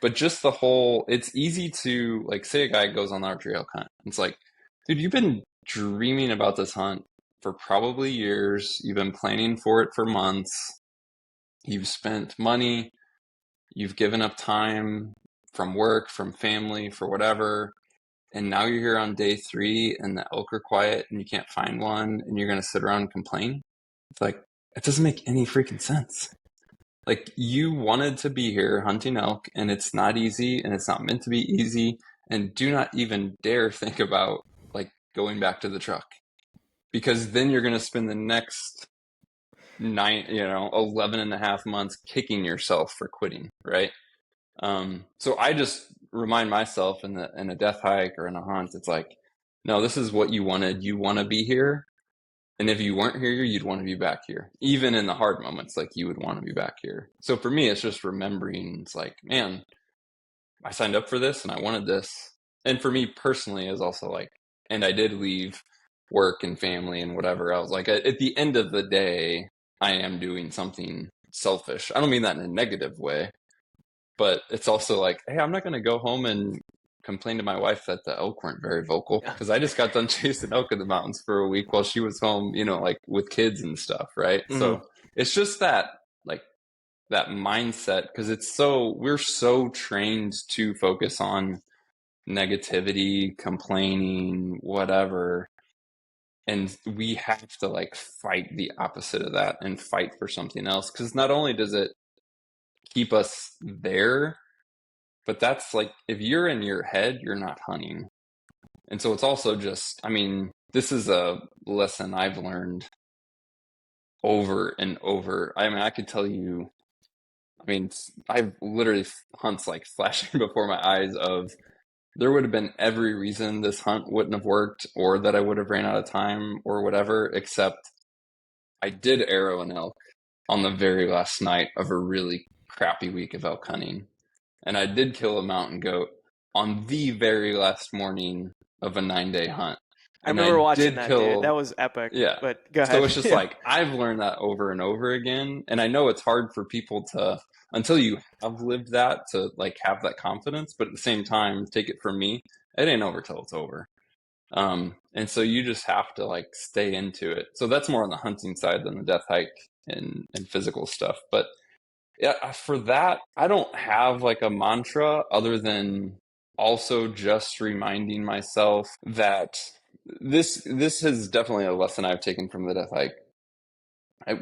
But just the whole, it's easy to like say a guy goes on the archery elk hunt. It's like, dude, you've been dreaming about this hunt for probably years. You've been planning for it for months. You've spent money. You've given up time from work, from family, for whatever. And now you're here on day 3 and the elk are quiet and you can't find one and you're going to sit around and complain. It's like, it doesn't make any freaking sense. Like you wanted to be here hunting elk and it's not easy and it's not meant to be easy. And do not even dare think about like going back to the truck because then you're going to spend the next 11 and a half months kicking yourself for quitting. Right. So I just remind myself in a death hike or in a hunt, it's like, no, this is what you wanted. You want to be here. And if you weren't here, you'd want to be back here. Even in the hard moments, like you would want to be back here. So for me, it's just remembering, it's like, man, I signed up for this and I wanted this. And for me personally, is also like, and I did leave work and family and whatever else. Like at the end of the day, I am doing something selfish. I don't mean that in a negative way, but it's also like, hey, I'm not going to go home and complain to my wife that the elk weren't very vocal Yeah. because I just got done chasing elk in the mountains for a week while she was home, like with kids and stuff, right? Mm-hmm. So it's just that, like, that mindset because we're so trained to focus on negativity, complaining, whatever. And we have to like fight the opposite of that and fight for something else because not only does it keep us there, but that's like, if you're in your head, you're not hunting. And so it's also just, I mean, this is a lesson I've learned over and over. I mean, I could tell you, I mean, I've literally hunts like flashing before my eyes of there would have been every reason this hunt wouldn't have worked or that I would have ran out of time or whatever, except I did arrow an elk on the very last night of a really crappy week of elk hunting. And I did kill a mountain goat on the very last morning of a 9-day hunt. I And remember I watching did that, dude. That kill, was epic. yeah. But go So ahead. it's just Yeah. like, I've learned that over and over again. And I know it's hard for people to, until you have lived that, to like have that confidence. But at the same time, take it from me, it ain't over till it's over. And so you just have to like stay into it. So that's more on the hunting side than the death hike and physical stuff. But yeah, for that, I don't have like a mantra other than also just reminding myself that this is definitely a lesson I've taken from the death hike.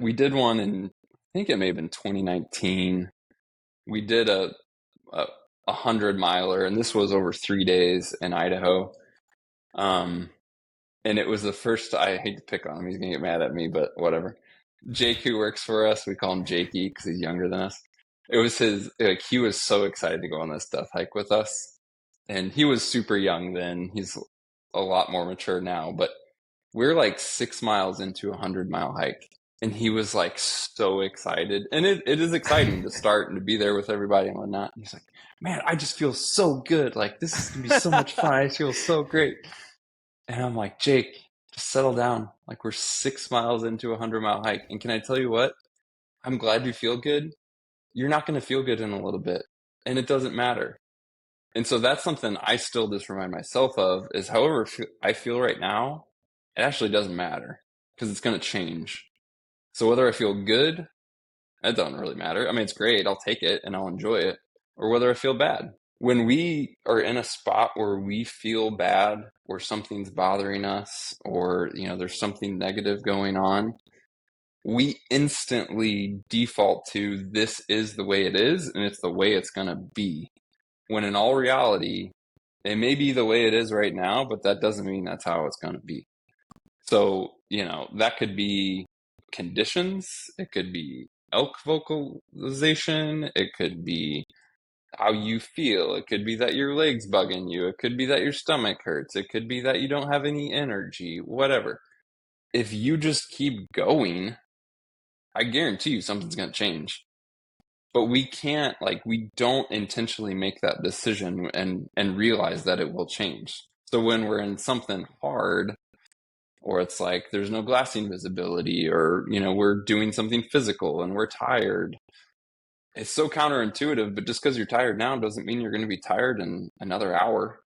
We did one in, I think it may have been 2019. We did a 100 miler, and this was over 3 days in Idaho. Um, and it was the first. I hate to pick on him; he's gonna get mad at me, but whatever. Jake, who works for us, we call him Jakey because he's younger than us. It was his, like, he was so excited to go on this death hike with us. And he was super young then. He's a lot more mature now, but we're like 6 miles into a 100-mile hike. And he was like so excited. And it is exciting to start and to be there with everybody and whatnot. And he's like, man, I just feel so good. Like, this is going to be so much fun. I feel so great. And I'm like, Jake, just settle down. Like, we're 6 miles into a 100-mile hike. And can I tell you what? I'm glad you feel good. You're not going to feel good in a little bit. And it doesn't matter. And so that's something I still just remind myself of is however I feel right now, it actually doesn't matter because it's going to change. So whether I feel good, it doesn't really matter. I mean, it's great. I'll take it and I'll enjoy it. Or whether I feel bad. When we are in a spot where we feel bad or something's bothering us or, there's something negative going on, we instantly default to this is the way it is and it's the way it's going to be. When in all reality, it may be the way it is right now, but that doesn't mean that's how it's going to be. So, that could be conditions. It could be elk vocalization. It could be how you feel. It could be that your leg's bugging you. It could be that your stomach hurts. It could be that you don't have any energy, whatever. If you just keep going, I guarantee you something's going to change. But we don't intentionally make that decision and realize that it will change. So when we're in something hard, or it's like there's no glassing visibility, or, we're doing something physical and we're tired, it's so counterintuitive, but just because you're tired now doesn't mean you're going to be tired in another hour.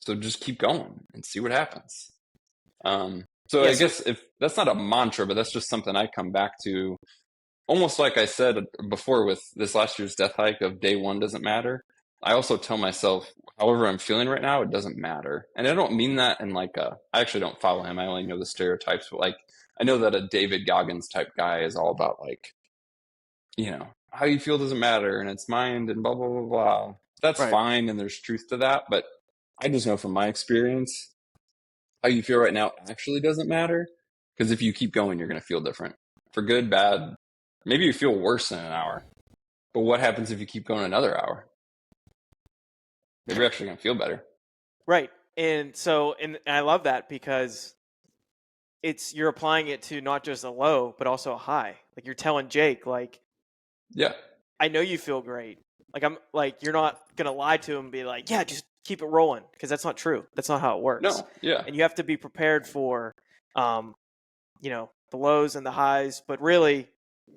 So just keep going and see what happens. So Yeah. I So guess if that's not a mantra, but that's just something I come back to almost like I said before with this last year's death hike of day one doesn't matter. I also tell myself, however I'm feeling right now, it doesn't matter. And I don't mean that in like I actually don't follow him. I only know the stereotypes, but like, I know that a David Goggins type guy is all about like, how you feel doesn't matter and it's mind and blah, blah, blah, blah. That's right. fine. And there's truth to that. But I just know from my experience, how you feel right now actually doesn't matter. Because if you keep going, you're going to feel different. For good, bad, maybe you feel worse in an hour. But what happens if you keep going another hour? Maybe you're actually going to feel better. Right. And so, and I love that because you're applying it to not just a low, but also a high. Like you're telling Jake, like, Yeah. I know you feel great. Like I'm like you're not gonna lie to him and be like, yeah, just keep it rolling, because that's not true. That's not how it works. No. Yeah. And you have to be prepared for, um, the lows and the highs. But really,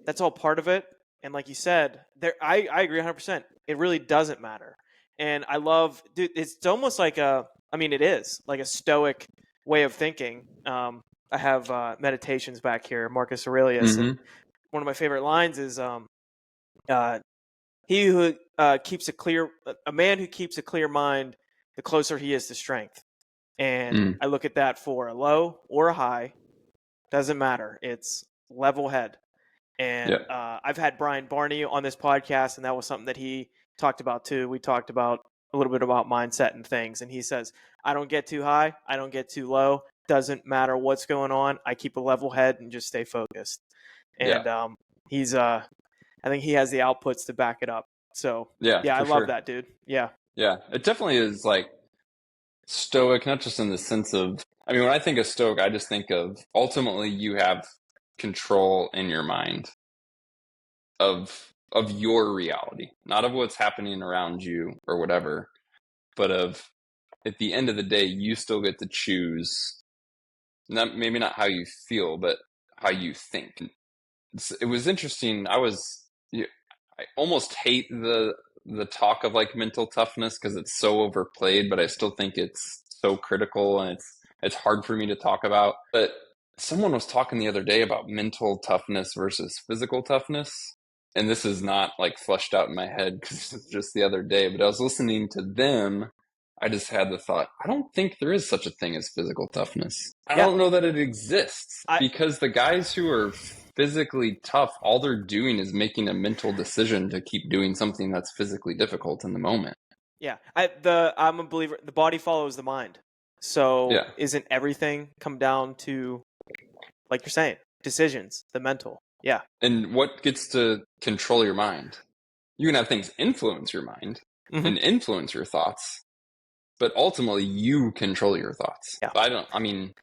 that's all part of it. And like you said, I agree 100%. It really doesn't matter. And I love, dude. It's almost like it is like a stoic way of thinking. I have meditations back here, Marcus Aurelius, and Mm-hmm. one of my favorite lines is uh, he who keeps a man who keeps a clear mind, the closer he is to strength. And Mm. I look at that for a low or a high, doesn't matter. It's level head. And Yeah. I've had Brian Barney on this podcast, and that was something that he talked about too. We talked about a little bit about mindset and things, and he says, I don't get too high, I don't get too low. Doesn't matter what's going on. I keep a level head and just stay focused. Yeah. And he's I think he has the outputs to back it up. So Yeah, yeah, I for love sure. that, dude. Yeah. Yeah. It definitely is like stoic, not just in the sense of, I mean, when I think of stoic, I just think of ultimately you have control in your mind of your reality, not of what's happening around you or whatever, but of at the end of the day, you still get to choose, not maybe not how you feel, but how you think. It was interesting. I almost hate the talk of like mental toughness because it's so overplayed, but I still think it's so critical and it's hard for me to talk about. But someone was talking the other day about mental toughness versus physical toughness. And this is not like flushed out in my head because it's just the other day, but I was listening to them. I just had the thought, I don't think there is such a thing as physical toughness. I Yeah. don't know that it exists I because the guys who are physically tough, all they're doing is making a mental decision to keep doing something that's physically difficult in the moment. Yeah. I'm a believer the body follows the mind. So Yeah. isn't everything come down to, like you're saying, decisions, the mental? Yeah. And what gets to control your mind? You can have things influence your mind Mm-hmm. and influence your thoughts, but ultimately you control your thoughts. Yeah. I mean,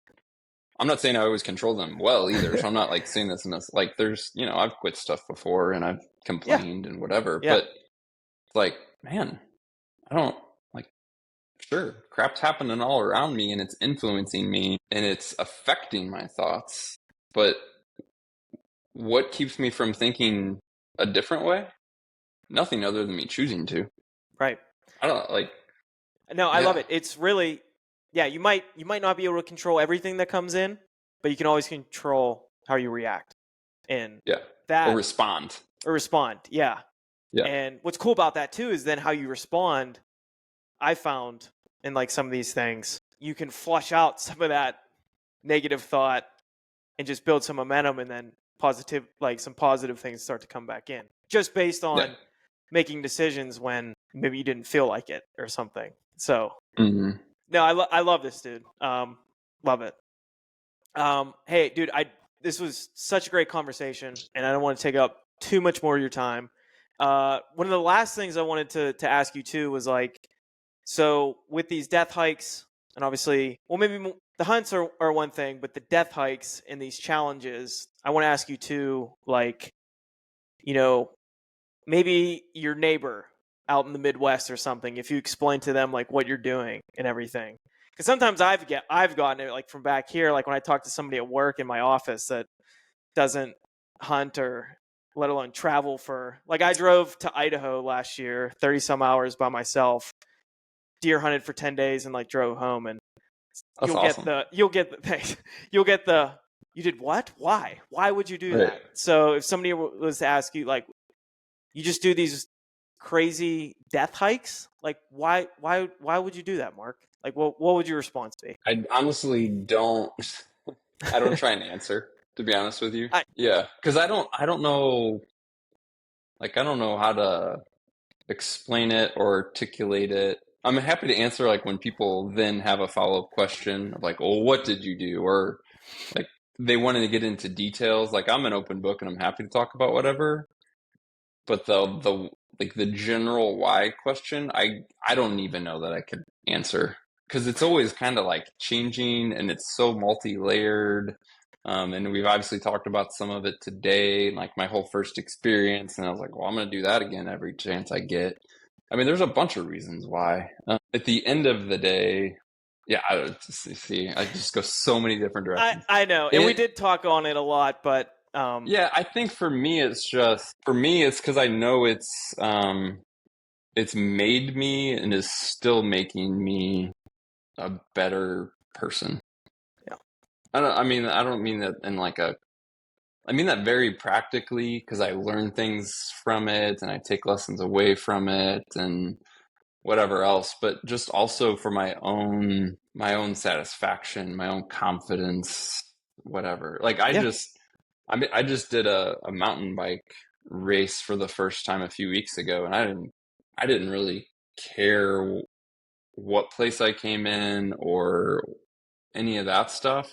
I'm not saying I always control them well either. So I'm not like saying this in this, like there's, I've quit stuff before and I've Yeah. complained and whatever, Yeah. but like, man, I don't like, sure, crap's happening all around me and it's influencing me and it's affecting my thoughts. But what keeps me from thinking a different way? Nothing other than me choosing to. Right. I don't like, No, I love yeah, it. It's really, yeah, you might not be able to control everything that comes in, but you can always control how you react. And yeah, or that respond. or respond. Yeah. Yeah, And what's cool about that too is then how you respond. I found in like some of these things, you can flush out some of that negative thought and just build some momentum, and then some positive things start to come back in just based yeah. on making decisions when maybe you didn't feel like it or something. So Mm-hmm. no, I love this, dude. Love it. Hey, dude, this was such a great conversation, and I don't want to take up too much more of your time. One of the last things I wanted to ask you too was like, so with these death hikes, and obviously, well, maybe the hunts are one thing, but the death hikes and these challenges, I want to ask you too, like, you know, maybe your neighbor out in the Midwest or something, if you explain to them like what you're doing and everything. Because sometimes I've gotten it like from back here, like when I talk to somebody at work in my office that doesn't hunt or let alone travel for, like, I drove to Idaho last year, 30 some hours by myself, deer hunted for 10 days and like drove home, and That's awesome. thanks, you'll get the, you did what? Why would you do Right. that? So if somebody was to ask you like, you just do these crazy death hikes, like why would you do that, Mark? Like what would your response be? I honestly don't. I don't try and answer, to be honest with you. I, Yeah, because I don't know. Like, I don't know how to explain it or articulate it. I'm happy to answer like when people then have a follow-up question of like, "Well, what did you do?" Or like they wanted to get into details. Like I'm an open book and I'm happy to talk about whatever. But the like the general why question, I don't even know that I could answer. because it's always kind of like changing and it's so multi-layered. And we've obviously talked about some of it today, like my whole first experience. And I was like, well, I'm going to do that again every chance I get. I mean, there's a bunch of reasons why. At the end of the day, yeah, I just go so many different directions. I know, and we did talk on it a lot, but yeah, I think for me, it's because I know it's made me and is still making me a better person. Yeah. I don't mean that in like I mean that very practically because I learn things from it and I take lessons away from it and whatever else, but just also for my own satisfaction, my own confidence, whatever. Like Yeah. I just did a mountain bike race for the first time a few weeks ago, and I didn't really care what place I came in or any of that stuff.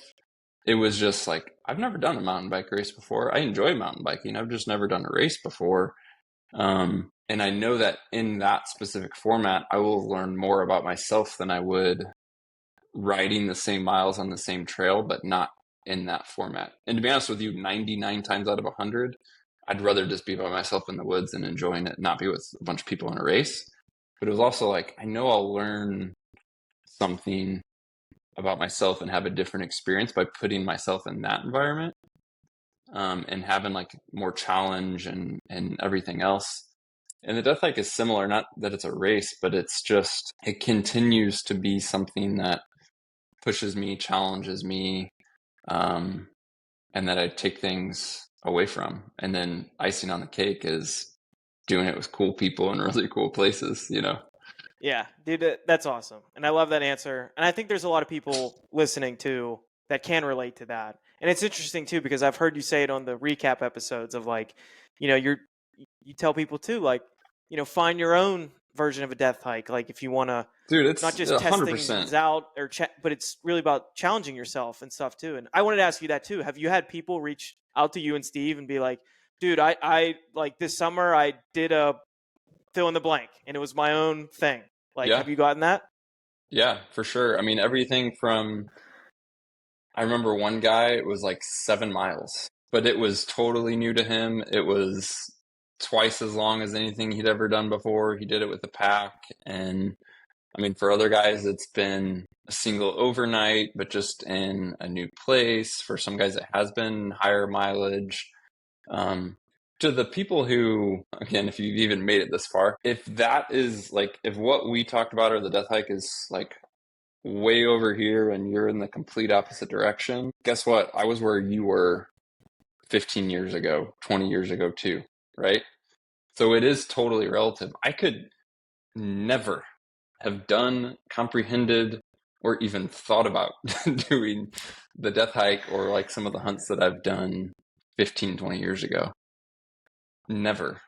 It was just like, I've never done a mountain bike race before. I enjoy mountain biking. I've just never done a race before. And I know that in that specific format, I will learn more about myself than I would riding the same miles on the same trail, but not in that format. And to be honest with you, 99 times out of 100, I'd rather just be by myself in the woods and enjoying it, not be with a bunch of people in a race. But it was also like, I know I'll learn something about myself and have a different experience by putting myself in that environment, and having like more challenge and everything else. And the death hike is similar, not that it's a race, but it's just, it continues to be something that pushes me, challenges me, and that I take things away from. And then icing on the cake is doing it with cool people in really cool places, you know? Yeah, dude, that's awesome. And I love that answer. And I think there's a lot of people listening too that can relate to that. And it's interesting too because I've heard you say it on the recap episodes of like, you tell people too like, find your own version of a death hike. Like if you want to Dude, not it's just test things 100%. out but it's really about challenging yourself and stuff too. And I wanted to ask you that too. Have you had people reach out to you and Steve and be like, dude, I like this summer I did a fill in the blank and it was my own thing. Like, Yeah. have you gotten that? Yeah, for sure. I mean, everything from, I remember one guy, it was like 7 miles, but it was totally new to him. It was twice as long as anything he'd ever done before. He did it with a pack. And I mean, for other guys, it's been a single overnight, but just in a new place. For some guys, it has been higher mileage. To the people who, again, if you've even made it this far, if that is like, if what we talked about or the death hike is like way over here and you're in the complete opposite direction, guess what? I was where you were 15 years ago, 20 years ago too, right? So it is totally relative. I could never have done, comprehended, or even thought about doing the death hike or like some of the hunts that I've done 15, 20 years ago. Never.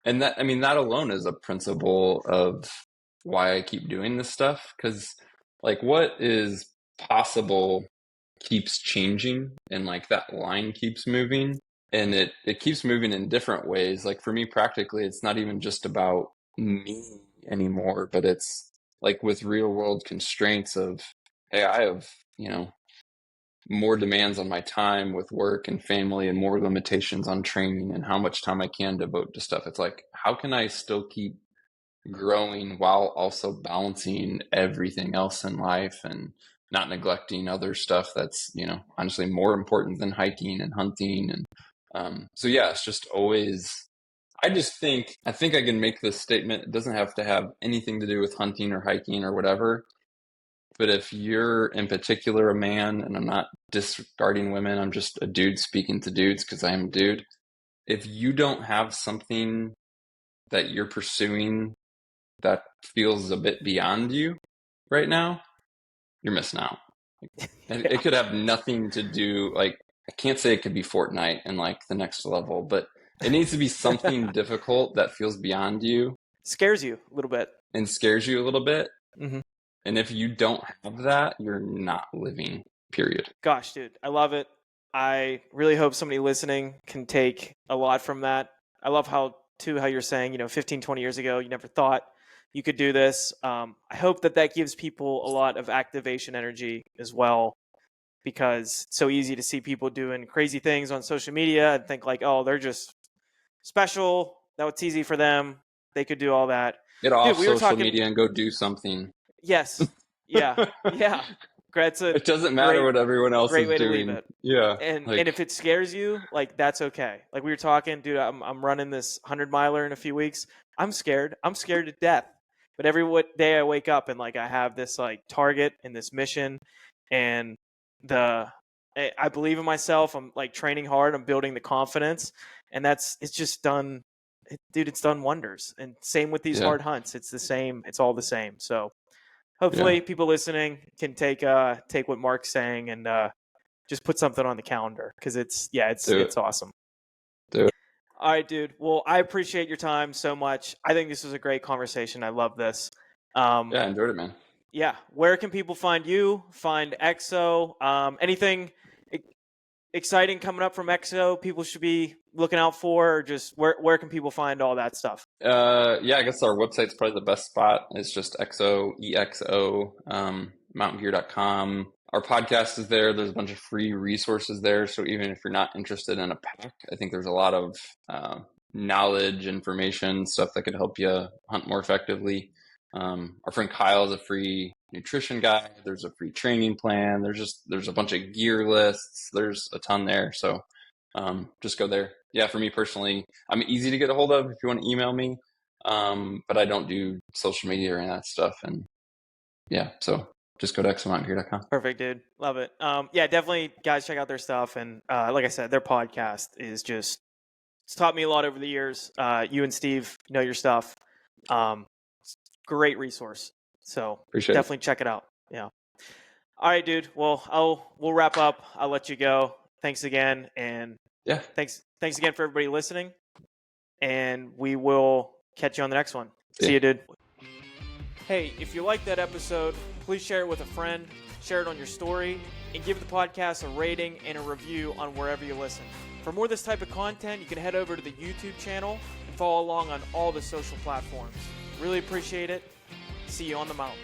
And that, I mean, that alone is a principle of why I keep doing this stuff. Because, like, what is possible keeps changing, and like that line keeps moving, and it keeps moving in different ways. Like, for me, practically, it's not even just about me anymore, but it's like with real world constraints of, hey, I have, more demands on my time with work and family and more limitations on training and how much time I can devote to stuff. It's like, how can I still keep growing while also balancing everything else in life and not neglecting other stuff that's, honestly more important than hiking and hunting. And so, yeah, it's just always, I think I can make this statement. It doesn't have to have anything to do with hunting or hiking or whatever. But if you're in particular a man, and I'm not disregarding women, I'm just a dude speaking to dudes because I am a dude. If you don't have something that you're pursuing that feels a bit beyond you right now, you're missing out. And Yeah. it could have nothing to do, like, I can't say it could be Fortnite and like the next level, but it needs to be something difficult that feels beyond you Scares you a little bit. and scares you a little bit. Mm-hmm. And if you don't have that, you're not living, period. Gosh, dude, I love it. I really hope somebody listening can take a lot from that. I love how you're saying, 15, 20 years ago, you never thought you could do this. I hope that gives people a lot of activation energy as well, because it's so easy to see people doing crazy things on social media and think like, oh, they're just special. That's easy for them. They could do all that. Get Dude, off we were social talking. media and go do something. Yes. Yeah. Yeah. That's a It doesn't matter great, what everyone else great is way to leave doing. it. Yeah. And Like, if it scares you, like, that's okay. Like we were talking, dude, I'm running this 100-miler in a few weeks. I'm scared. I'm scared to death. But every day I wake up and like I have this like target and this mission, and I believe in myself. I'm like training hard. I'm building the confidence, and it's just done. Dude, it's done wonders. And same with these yeah. hard hunts. It's the same. It's all the same. So Yeah. hopefully people listening can take what Mark's saying and just put something on the calendar, because it's awesome. Do it. All right, dude. Well, I appreciate your time so much. I think this was a great conversation. I love this. Yeah, I enjoyed it, man. Yeah. Where can people find you? Find EXO? Anything exciting coming up from EXO people should be looking out for, or just where can people find all that stuff? Yeah, I guess our website's probably the best spot. It's just EXO, mountaingear.com. Our podcast is there. There's a bunch of free resources there. So even if you're not interested in a pack, I think there's a lot of knowledge, information, stuff that could help you hunt more effectively. Our friend Kyle is a free nutrition guide. There's a free training plan. There's a bunch of gear lists. There's a ton there. So just go there. Yeah, for me personally, I'm easy to get a hold of if you want to email me. But I don't do social media or any of that stuff. And yeah, so just go to exomountaingear.com. Perfect, dude. Love it. Yeah, definitely, guys, check out their stuff. And like I said, their podcast is it's taught me a lot over the years. You and Steve know your stuff. Great resource. So Appreciate definitely check it out. Yeah. All right, dude. Well, we'll wrap up. I'll let you go. Thanks again. And yeah, thanks again for everybody listening. And we will catch you on the next one. See you, dude. Hey, if you liked that episode, please share it with a friend, share it on your story, and give the podcast a rating and a review on wherever you listen. For more of this type of content, you can head over to the YouTube channel and follow along on all the social platforms. Really appreciate it. See you on the mountain.